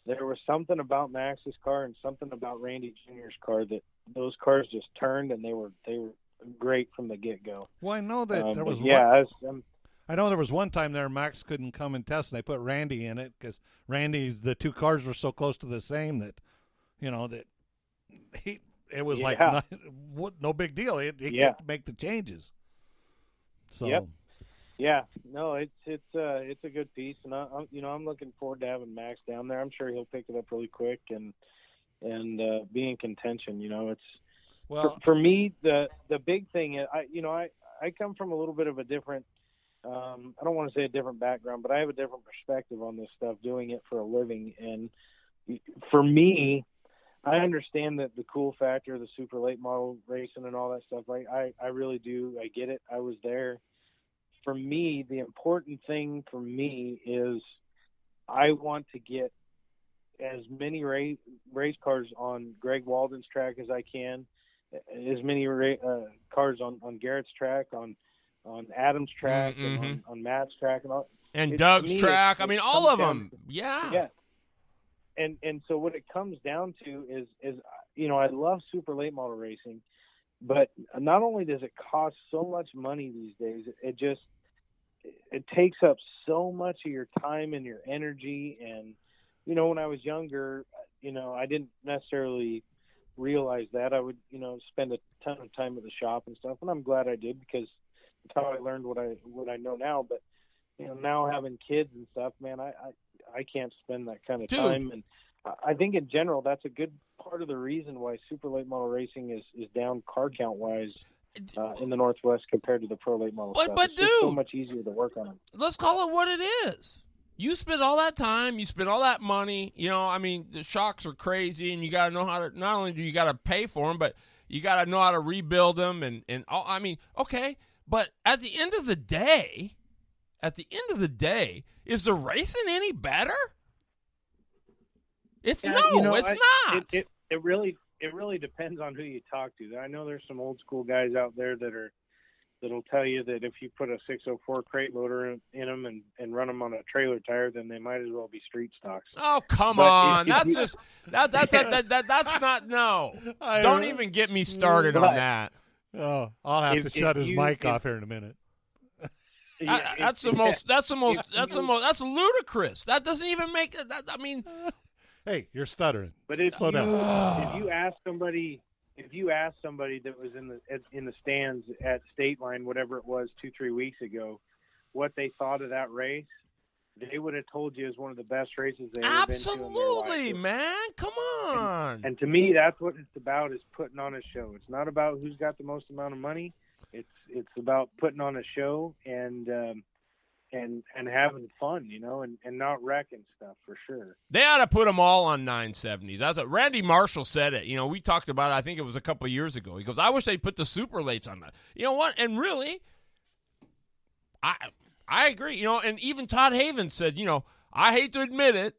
Speaker 4: there was something about Max's car and something about Randy Jr.'s car that those cars just turned, and they were great from the get go.
Speaker 2: Well, I know that there was I know there was one time there Max couldn't come and test, and they put Randy in it because the two cars were so close to the same that, it was like no big deal. He get to make the changes. So.
Speaker 4: Yep. Yeah, no, it's a good piece, and I'm looking forward to having Max down there. I'm sure he'll pick it up really quick and be in contention. For me, the big thing is I come from a little bit of a different. I don't want to say a different background, but I have a different perspective on this stuff, doing it for a living. And for me, I understand that the cool factor, the super late model racing and all that stuff. I really do. I get it. I was there. For me, the important thing for me is I want to get as many race cars on Greg Walden's track as I can, as many cars on Garrett's track, on Adam's track, and on Matt's track, and all.
Speaker 3: And Doug's track. All of them. Yeah.
Speaker 4: And so what it comes down to is I love super late model racing, but not only does it cost so much money these days, it takes up so much of your time and your energy. And, when I was younger, I didn't necessarily realize that. I would, spend a ton of time at the shop and stuff. And I'm glad I did, because it's how I learned what I know now. But, now having kids and stuff, man, I can't spend that kind of time. And I think in general, that's a good part of the reason why super late model racing is down car count wise in the Northwest compared to the pro late model stuff.
Speaker 3: But
Speaker 4: it's just so much easier to work on it.
Speaker 3: Let's call it what it is. You spend all that time, you spend all that money. The shocks are crazy, and you got to know how to. Not only do you got to pay for them, but you got to know how to rebuild them. And all. Okay, but at the end of the day, is the racing any better? It's it's not.
Speaker 4: It really depends on who you talk to. I know there's some old school guys out there that'll tell you that if you put a 604 crate loader in them and run them on a trailer tire, then they might as well be street stocks.
Speaker 3: Oh, come on. That's just that's not no. Don't even get me started on that.
Speaker 2: Oh, I'll have to shut his mic off here in a minute.
Speaker 3: That's ludicrous. That doesn't even make it.
Speaker 2: Hey, you're stuttering.
Speaker 4: But
Speaker 2: slow down.
Speaker 4: If you ask somebody that was in the stands at State Line, whatever it was 2-3 weeks ago, what they thought of that race, they would have told you it was one of the best races they've ever been to in their life.
Speaker 3: Absolutely, man. Come on.
Speaker 4: And to me, that's what it's about, is putting on a show. It's not about who's got the most amount of money. It's about putting on a show and having fun, and not wrecking stuff, for sure.
Speaker 3: They ought to put them all on 970s. That's what Randy Marshall said it. We talked about it, I think it was a couple of years ago. He goes, I wish they'd put the super lates on that. You know what? And really, I agree. And even Todd Havens said, I hate to admit it,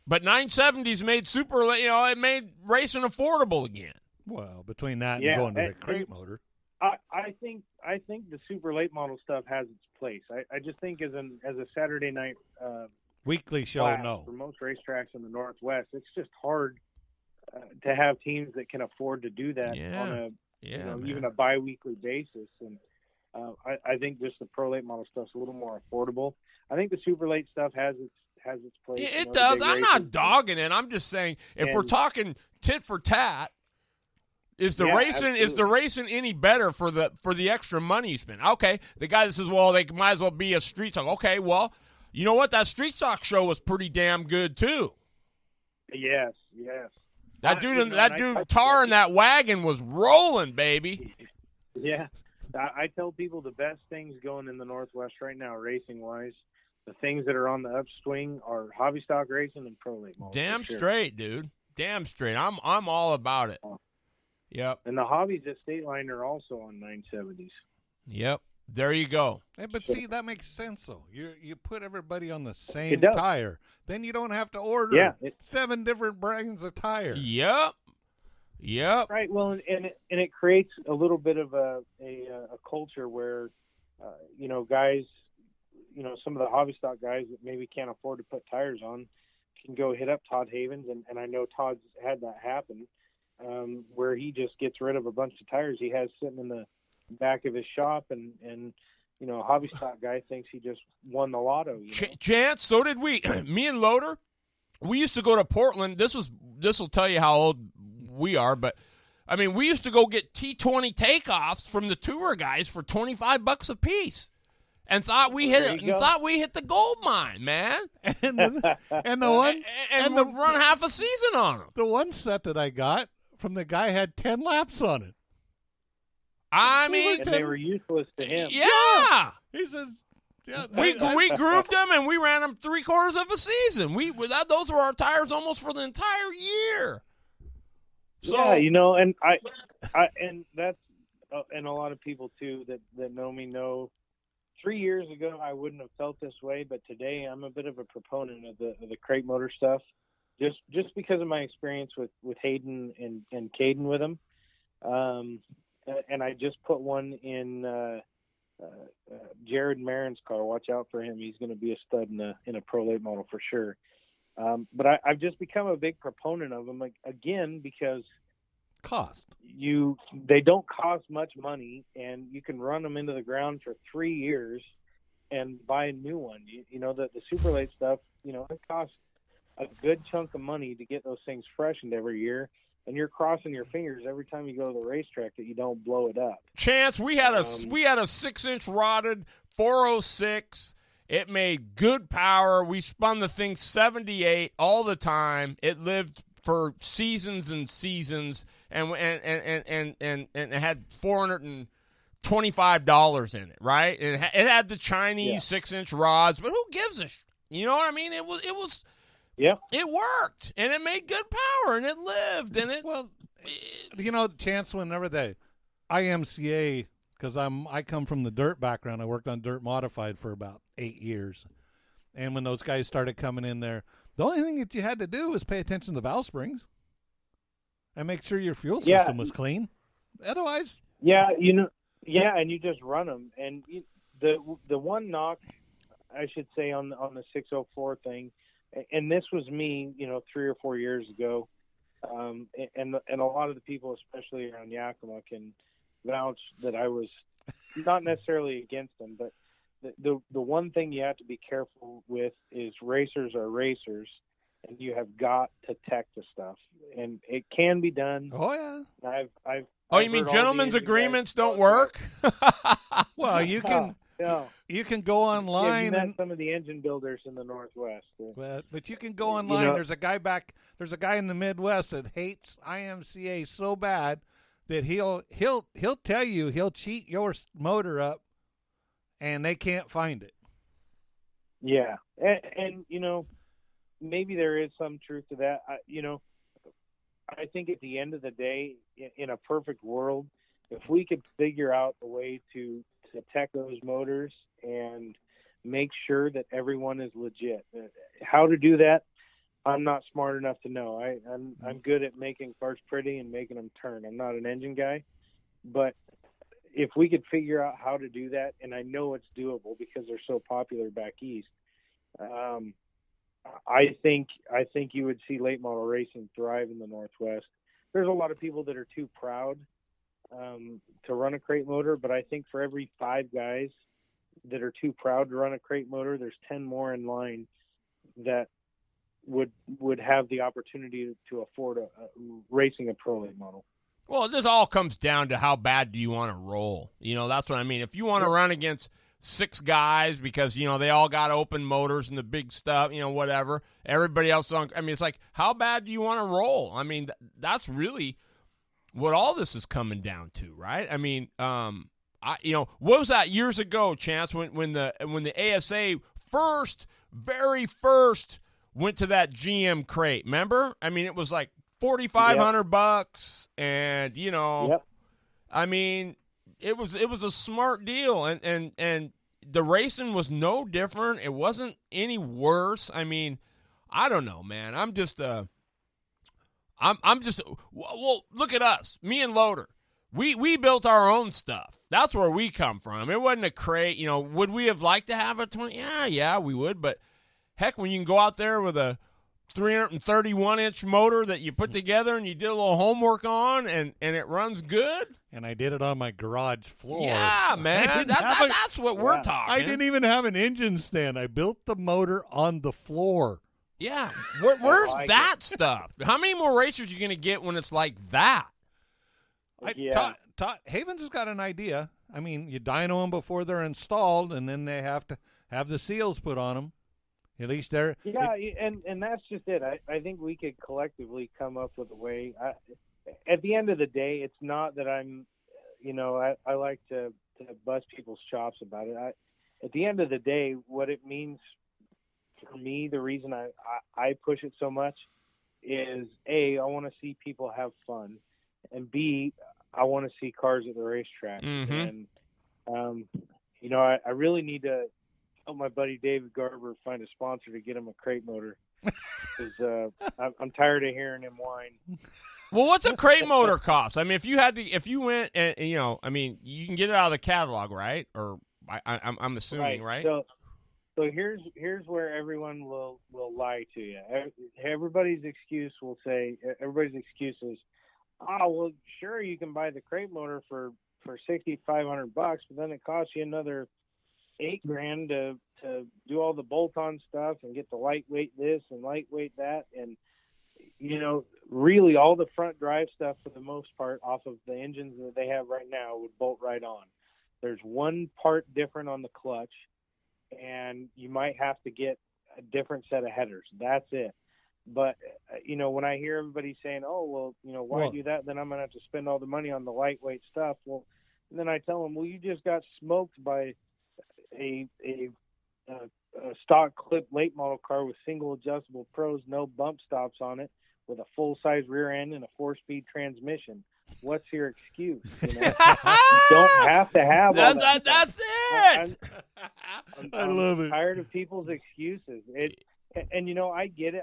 Speaker 3: but 970s made it made racing affordable again.
Speaker 2: Well, between that and going to the crate motor.
Speaker 4: I think the super late model stuff has its place. I just think as a Saturday night
Speaker 2: weekly show,
Speaker 4: class
Speaker 2: no.
Speaker 4: for most racetracks in the Northwest, it's just hard to have teams that can afford to do that on a even a bi-weekly basis. And I think just the pro late model stuff's a little more affordable. I think the super late stuff has its place.
Speaker 3: It does. I'm not dogging it. I'm just saying if we're talking tit for tat, is the racing any better for the extra money you spend? Okay, the guy that says, well, they might as well be a street stock. Okay, well, you know what? That street stock show was pretty damn good too.
Speaker 4: Yes.
Speaker 3: That dude Tar in that wagon was rolling, baby.
Speaker 4: Yeah. I tell people the best things going in the Northwest right now, racing-wise, the things that are on the upswing are hobby stock racing and pro late models.
Speaker 3: Damn straight, dude. Damn straight. I'm all about it. Yep.
Speaker 4: And the hobbies at State Line are also on 970s.
Speaker 3: Yep. There you go.
Speaker 2: Hey, but see, that makes sense, though. You put everybody on the same tire. Then you don't have to order 7 different brands of tire.
Speaker 3: Yep.
Speaker 4: Right. Well, and it creates a little bit of a culture where, guys, some of the hobby stock guys that maybe can't afford to put tires on can go hit up Todd Havens. And I know Todd's had that happen. Where he just gets rid of a bunch of tires he has sitting in the back of his shop, and a hobby stock guy thinks he just won the lotto.
Speaker 3: Chance, so did we. Me and Loader, we used to go to Portland. This will tell you how old we are, but I mean, we used to go get T20 takeoffs from the tour guys for $25 a piece. And thought we hit the gold mine, man.
Speaker 2: And
Speaker 3: run half a season on them.
Speaker 2: The one set that I got from the guy had 10 laps on it.
Speaker 3: I mean,
Speaker 4: and they were useless to him.
Speaker 3: Yeah,
Speaker 2: he says,
Speaker 3: we grooved them and we ran them 3/4 of a season. Those were our tires almost for the entire year. So
Speaker 4: and I and that's and a lot of people too that know me know. 3 years ago, I wouldn't have felt this way, but today I'm a bit of a proponent of the crate motor stuff, just because of my experience with Hayden and Caden with them. And I just put one in Jared Marin's car. Watch out for him; he's going to be a stud in a pro late model for sure. But I've just become a big proponent of them again because they don't cost much money, and you can run them into the ground for 3 years and buy a new one. The super late stuff, it costs a good chunk of money to get those things freshened every year, and you're crossing your fingers every time you go to the racetrack that you don't blow it up.
Speaker 3: Chance, we had a 6-inch rotted 406. It made good power. We spun the thing 78 all the time. It lived for seasons and seasons. And it had $425 in it, right? It had the Chinese 6-inch rods, but who gives a you know what I mean? It was it worked, and it made good power, and it lived, and it.
Speaker 2: Well, Chance, whenever the IMCA, because I come from the dirt background, I worked on dirt modified for about 8 years, and when those guys started coming in there, the only thing that you had to do was pay attention to the valve springs. And make sure your fuel system was clean. Otherwise,
Speaker 4: and you just run them. And the one knock, I should say, on the 604 thing, and this was me, 3 or 4 years ago, and a lot of the people, especially around Yakima, can vouch that I was not necessarily against them, but the one thing you have to be careful with is racers are racers. And you have got to tech the stuff, and it can be done.
Speaker 2: Oh yeah.
Speaker 3: You mean gentlemen's agreements don't work?
Speaker 2: Well, you can go online.
Speaker 4: You met some of the engine builders in the Northwest.
Speaker 2: But you can go online. There's a guy in the Midwest that hates IMCA so bad that he'll tell you he'll cheat your motor up, and they can't find it.
Speaker 4: Yeah, and maybe there is some truth to that. I think at the end of the day, in a perfect world, if we could figure out a way to tech those motors and make sure that everyone is legit. How to do that, I'm not smart enough to know. I'm good at making cars pretty and making them turn. I'm not an engine guy, but if we could figure out how to do that, and I know it's doable because they're so popular back east, I think you would see late model racing thrive in the Northwest. There's a lot of people that are too proud to run a crate motor, but I think for every 5 guys that are too proud to run a crate motor, there's 10 more in line that would have the opportunity to afford racing a pro late model.
Speaker 3: Well, this all comes down to how bad do you want to roll. That's what I mean. If you want to run against 6 guys because, they all got open motors and the big stuff, whatever. Everybody else it's like, how bad do you want to roll? I mean, that's really what all this is coming down to, right? I mean, what was that years ago, Chance, when the ASA very first went to that GM crate, remember? I mean, it was like $4,500 and,
Speaker 4: Yep.
Speaker 3: I mean, it was a smart deal and the racing was no different. It wasn't any worse. I mean, I don't know, man. I'm just well, look at us, me and Loader. We built our own stuff. That's where we come from. It wasn't a crate. Would we have liked to have a 20? Yeah, we would. But heck, when you can go out there with a 331-inch motor that you put together and you did a little homework on and it runs good.
Speaker 2: And I did it on my garage floor.
Speaker 3: Yeah, man. That's what we're talking.
Speaker 2: I didn't even have an engine stand. I built the motor on the floor.
Speaker 3: Yeah. Where's that stuff? How many more racers are you going to get when it's like that?
Speaker 2: Havens has got an idea. I mean, you dyno them before they're installed, and then they have to have the seals put on them. At least they're...
Speaker 4: Yeah, and that's just it. I think we could collectively come up with a way. At the end of the day, it's not that I'm, I like to bust people's chops about it. At the end of the day, what it means for me, the reason I push it so much is, A, I want to see people have fun, and B, I want to see cars at the racetrack.
Speaker 3: Mm-hmm.
Speaker 4: And, I really need to help my buddy David Garber find a sponsor to get him a crate motor because I'm tired of hearing him whine.
Speaker 3: Well, what's a crate motor cost? I mean, if you went and you can get it out of the catalog, right? Or I'm assuming, right?
Speaker 4: So here's where everyone will lie to you. Everybody's excuse is, oh, well, sure, you can buy the crate motor for $6,500, but then it costs you another $8,000 to do all the bolt-on stuff and get the lightweight this and lightweight that, and really all the front drive stuff for the most part off of the engines that they have right now would bolt right on. There's one part different on the clutch, and you might have to get a different set of headers. That's it. But, when I hear everybody saying, oh, well, why do that? Then I'm going to have to spend all the money on the lightweight stuff. Well, and then I tell them, well, you just got smoked by a stock clip late model car with single adjustable pros, no bump stops on it, with a full-size rear end and a 4-speed transmission. What's your excuse? You don't have to have all that.
Speaker 3: That's it.
Speaker 2: I love it.
Speaker 4: Tired of people's excuses. And I get it.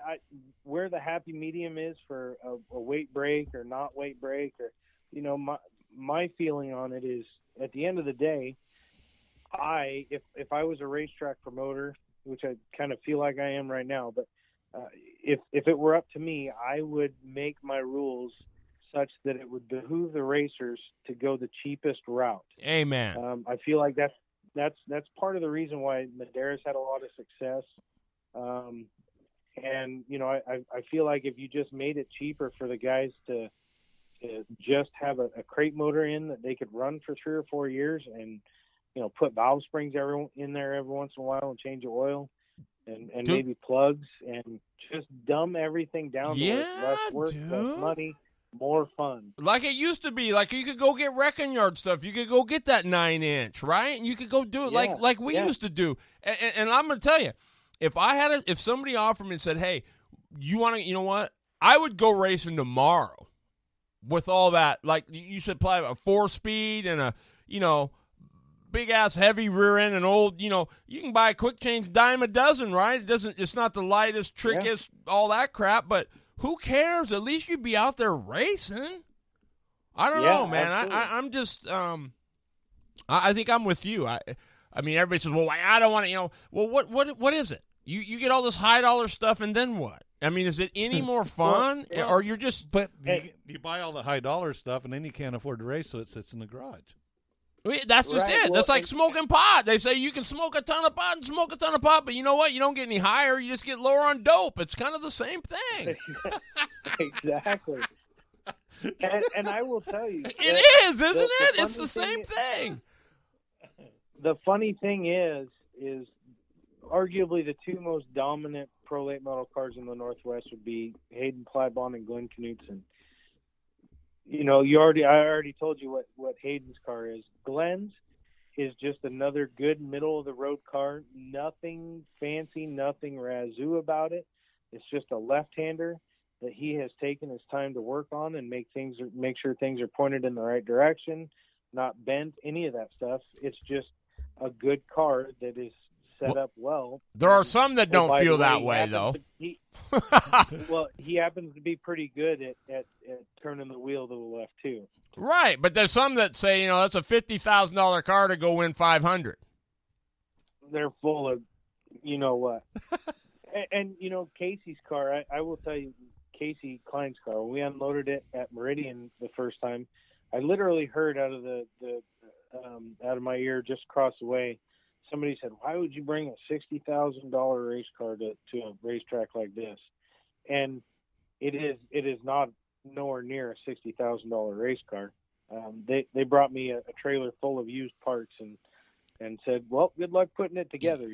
Speaker 4: Where the happy medium is for a weight break or not weight break, or my feeling on it is, at the end of the day, if I was a racetrack promoter, which I kind of feel like I am right now, but if it were up to me, I would make my rules such that it would behoove the racers to go the cheapest route.
Speaker 3: Amen.
Speaker 4: I feel like that's part of the reason why Medeiros had a lot of success. And I feel like if you just made it cheaper for the guys to just have a crate motor in that they could run for 3 or 4 years, and put valve springs in there every once in a while and change the oil and maybe plugs, and just dumb everything down to less work, less money, more fun.
Speaker 3: Like it used to be. Like you could go get wrecking yard stuff. You could go get that 9-inch, right? And you could go do it like we used to do. And I'm going to tell you, if somebody offered me and said, hey, you want to, you know what? I would go racing tomorrow with all that. Like you should apply a 4-speed and a, big ass heavy rear end and old, you can buy a quick change dime a dozen, right? It's not the lightest, trickiest, all that crap, but who cares? At least you'd be out there racing. I don't know, man. I'm just, I think I'm with you. I mean, everybody says, well, I don't want to, well, what is it? You get all this high dollar stuff, and then what? I mean, is it any more fun, or you're just?
Speaker 2: But you buy all the high dollar stuff, and then you can't afford to race, so it sits in the garage.
Speaker 3: That's just it. That's like smoking pot. They say you can smoke a ton of pot and smoke a ton of pot, but you know what? You don't get any higher. You just get lower on dope. It's kind of the same thing.
Speaker 4: Exactly. And I will tell you,
Speaker 3: it is, isn't it? It's the same thing.
Speaker 4: The funny thing is arguably the two most dominant pro late model cars in the Northwest would be Hayden Clybon and Glenn Knutson. You know, I already told you what Hayden's car is. Glenn's is just another good middle of the road car. Nothing fancy, nothing razoo about it. It's just a left-hander that he has taken his time to work on and make sure things are pointed in the right direction, not bent, any of that stuff. It's just a good car that is set up well.
Speaker 3: There are some that don't feel that way, though.
Speaker 4: He happens to be pretty good at turning the wheel to the left, too.
Speaker 3: Right, but there's some that say, that's a $50,000 car to go win 500.
Speaker 4: They're full of, you know what. and Casey's car, I will tell you, Casey Klein's car, when we unloaded it at Meridian the first time, I literally heard out of out of my ear just across the way, somebody said, "Why would you bring a $60,000 race car to a racetrack like this?" And it is not nowhere near a $60,000 race car. They brought me a trailer full of used parts and said, "Well, good luck putting it together."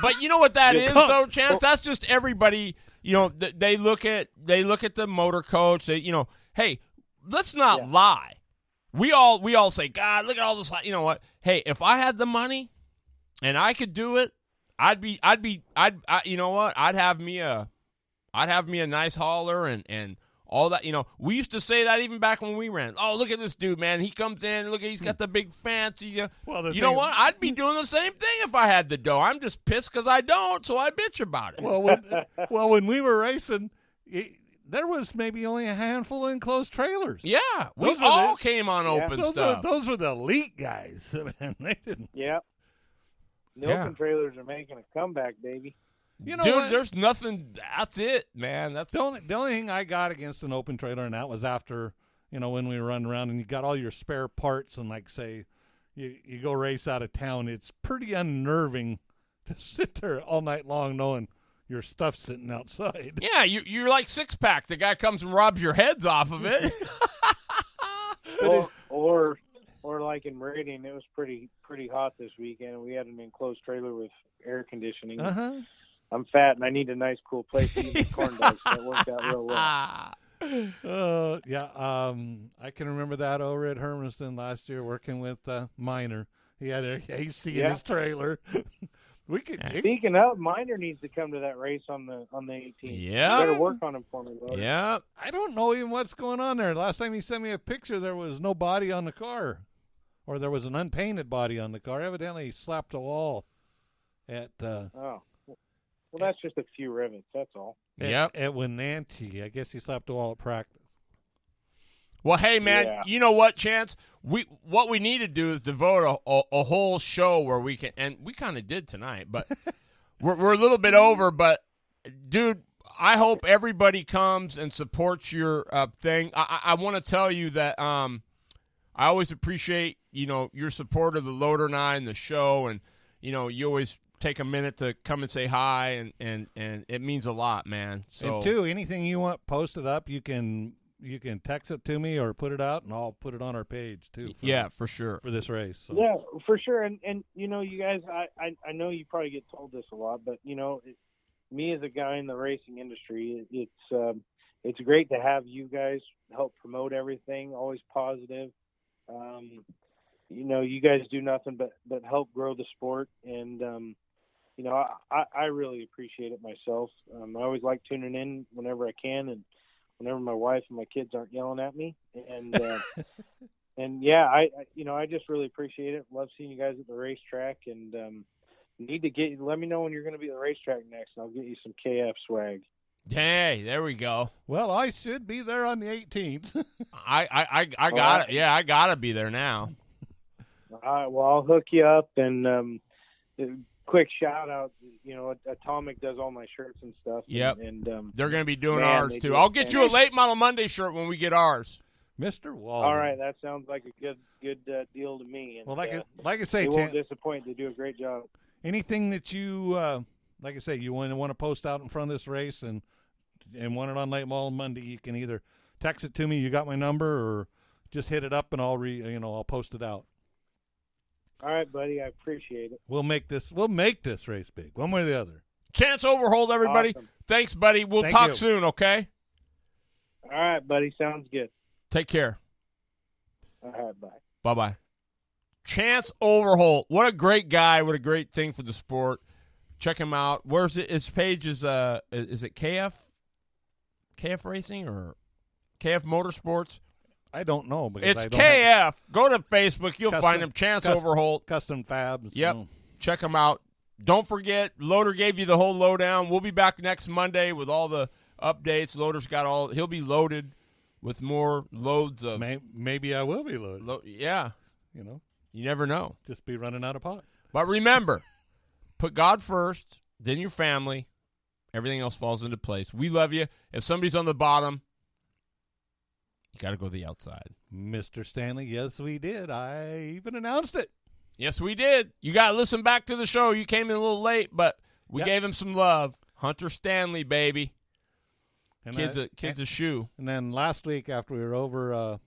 Speaker 3: But you know what that is, though, Chance? That's just everybody. They look at the motor coach. Hey, let's not lie. We all say, God, look at all this. You know what? Hey, if I had the money and I could do it, I'd you know what? I'd have me a nice hauler and all that. We used to say that even back when we ran. Oh, look at this dude, man. He comes in. Look, he's got the big fancy. Well, you know what? I'd be doing the same thing if I had the dough. I'm just pissed because I don't, so I bitch about it.
Speaker 2: Well, when we were racing, there was maybe only a handful of enclosed trailers.
Speaker 3: Yeah, we all came on open stuff.
Speaker 2: Those were the elite guys. Man, they didn't.
Speaker 4: Yeah. The open trailers are making a comeback, baby.
Speaker 3: Dude, there's nothing. That's it, man. That's
Speaker 2: the only thing I got against an open trailer, and that was after, when we were running around and you got all your spare parts and, like, say, you go race out of town. It's pretty unnerving to sit there all night long knowing your stuff's sitting outside.
Speaker 3: Yeah, you're like Six Pack. The guy comes and robs your heads off of it.
Speaker 4: Or like in Meridian, it was pretty hot this weekend, and we had an enclosed trailer with air conditioning.
Speaker 2: Uh-huh.
Speaker 4: I'm fat, and I need a nice, cool place to eat my corn dogs. So it worked out real well.
Speaker 2: I can remember that over at Hermiston last year working with Miner. He had an AC in his trailer.
Speaker 4: Speaking of, Miner needs to come to that race on the 18th.
Speaker 3: Yeah.
Speaker 4: You better work on him for me, brother.
Speaker 3: Yeah.
Speaker 2: I don't know even what's going on there. Last time he sent me a picture, there was no body on the car. Or there was an unpainted body on the car. Evidently, he slapped a wall at...
Speaker 4: Well, that's just a few rivets. That's all.
Speaker 3: Yep.
Speaker 2: At Wenatchee. I guess he slapped a wall at practice.
Speaker 3: Well, hey, man, You know what, Chance? What we need to do is devote a whole show where we can, and we kind of did tonight, but we're a little bit over. But, dude, I hope everybody comes and supports your thing. I want to tell you that I always appreciate, your support of the Loader and I and the show, and, you always take a minute to come and say hi, and it means a lot, man. So,
Speaker 2: and, too, anything you want posted up, you can text it to me or put it out, and I'll put it on our page, too.
Speaker 3: For sure.
Speaker 2: For this race. So.
Speaker 4: Yeah, for sure. And you guys, I know you probably get told this a lot, but, me as a guy in the racing industry, it's great to have you guys help promote everything, always positive. You guys do nothing but help grow the sport, and I really appreciate it myself. I always like tuning in whenever I can, and whenever my wife and my kids aren't yelling at me, and I just really appreciate it. Love seeing you guys at the racetrack, and let me know when you're going to be at the racetrack next, and I'll get you some KF swag.
Speaker 3: Hey, there we go.
Speaker 2: Well, I should be there on the 18th.
Speaker 3: I got it. Yeah, I got to be there now.
Speaker 4: All right, well, I'll hook you up. And quick shout out, Atomic does all my shirts and stuff.
Speaker 3: Yep.
Speaker 4: And
Speaker 3: they're going to be doing
Speaker 4: man,
Speaker 3: ours too. I'll get you a Late Model Monday shirt when we get ours.
Speaker 2: Mr. Wall.
Speaker 4: All right, that sounds like a good deal to me. And,
Speaker 2: well, like I say,
Speaker 4: they won't disappoint. They do a great job.
Speaker 2: Anything that you, like I say, you want to post out in front of this race and want it on Late Model Monday, you can either text it to me. You got my number, or just hit it up and I'll post it out.
Speaker 4: All right, buddy. I appreciate it.
Speaker 2: We'll make this race big, one way or the other.
Speaker 3: Chance Overholt, everybody.
Speaker 4: Awesome.
Speaker 3: Thanks, buddy. We'll
Speaker 2: Thank
Speaker 3: talk
Speaker 2: you.
Speaker 3: soon, okay?
Speaker 4: All right, buddy. Sounds good.
Speaker 3: Take care.
Speaker 4: All right, bye.
Speaker 3: Bye-bye. Chance Overholt. What a great guy. What a great thing for the sport. Check him out. Where's it? His page is it KF Racing or KF Motorsports?
Speaker 2: I don't know. Because
Speaker 3: It's
Speaker 2: I don't
Speaker 3: KF. Go to Facebook. You'll find him. Chance Overholt.
Speaker 2: Custom Fabs.
Speaker 3: Yep.
Speaker 2: So.
Speaker 3: Check him out. Don't forget, Loader gave you the whole lowdown. We'll be back next Monday with all the updates. Loader's got he'll be loaded with more loads of.
Speaker 2: Maybe I will be loaded.
Speaker 3: Yeah. You never know.
Speaker 2: Just be running out of pot.
Speaker 3: But remember, put God first, then your family. Everything else falls into place. We love you. If somebody's on the bottom, you got to go to the outside.
Speaker 2: Mr. Stanley, yes, we did. I even announced it.
Speaker 3: Yes, we did. You got to listen back to the show. You came in a little late, but we gave him some love. Hunter Stanley, baby.
Speaker 2: And
Speaker 3: Kid's a shoe.
Speaker 2: And then last week after we were over,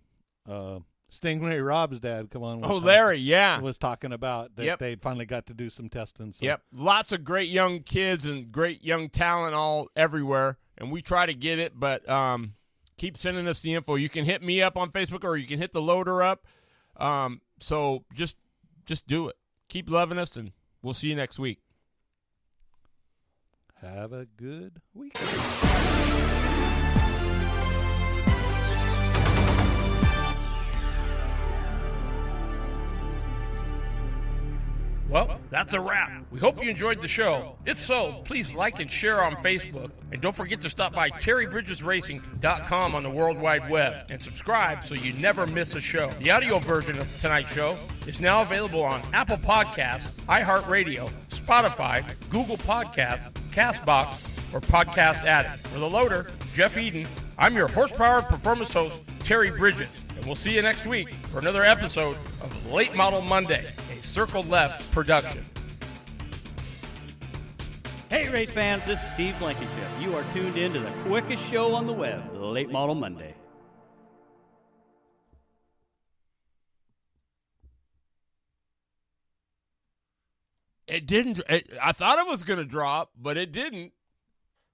Speaker 2: Stingray Rob's dad, come on.
Speaker 3: Larry, yeah.
Speaker 2: Was talking about that they'd finally got to do some testing. So.
Speaker 3: Yep. Lots of great young kids and great young talent all everywhere. And we try to get it, but keep sending us the info. You can hit me up on Facebook or you can hit the Loader up. So just do it. Keep loving us, and we'll see you next week.
Speaker 2: Have a good week.
Speaker 1: Well, that's a wrap. We hope you enjoyed the show. If so, please like and share on Facebook. And don't forget to stop by TerryBridgesRacing.com on the World Wide Web and subscribe so you never miss a show. The audio version of tonight's show is now available on Apple Podcasts, iHeartRadio, Spotify, Google Podcasts, CastBox, or Podcast Addict. For the Loader, Jeff Eden, I'm your horsepower performance host, Terry Bridges. And we'll see you next week for another episode of Late Model Monday, a Circle Left production.
Speaker 5: Hey race fans, this is Steve Blankenship. You are tuned in to the quickest show on the web, Late Model Monday.
Speaker 3: It didn't. I thought it was going to drop, but it didn't.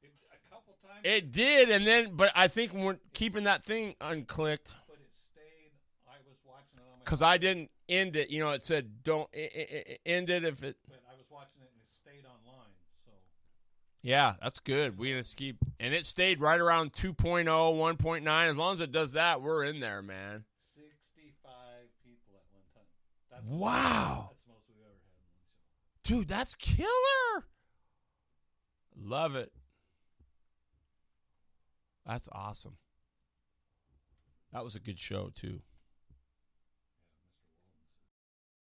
Speaker 2: A couple times.
Speaker 3: It did, but I think we're keeping that thing unclicked.
Speaker 2: But it stayed. I was watching it on my.
Speaker 3: Because I didn't end it. It said don't end it if it.
Speaker 2: But I was watching it and it stayed online. So.
Speaker 3: Yeah, that's good. We just keep, and it stayed right around 2.0, 1.9. As long as it does that, we're in there, man.
Speaker 2: 65 people at one time.
Speaker 3: Wow.
Speaker 2: That's the most we've ever had in one show.
Speaker 3: Dude, that's killer. Love it. That's awesome. That was a good show, too.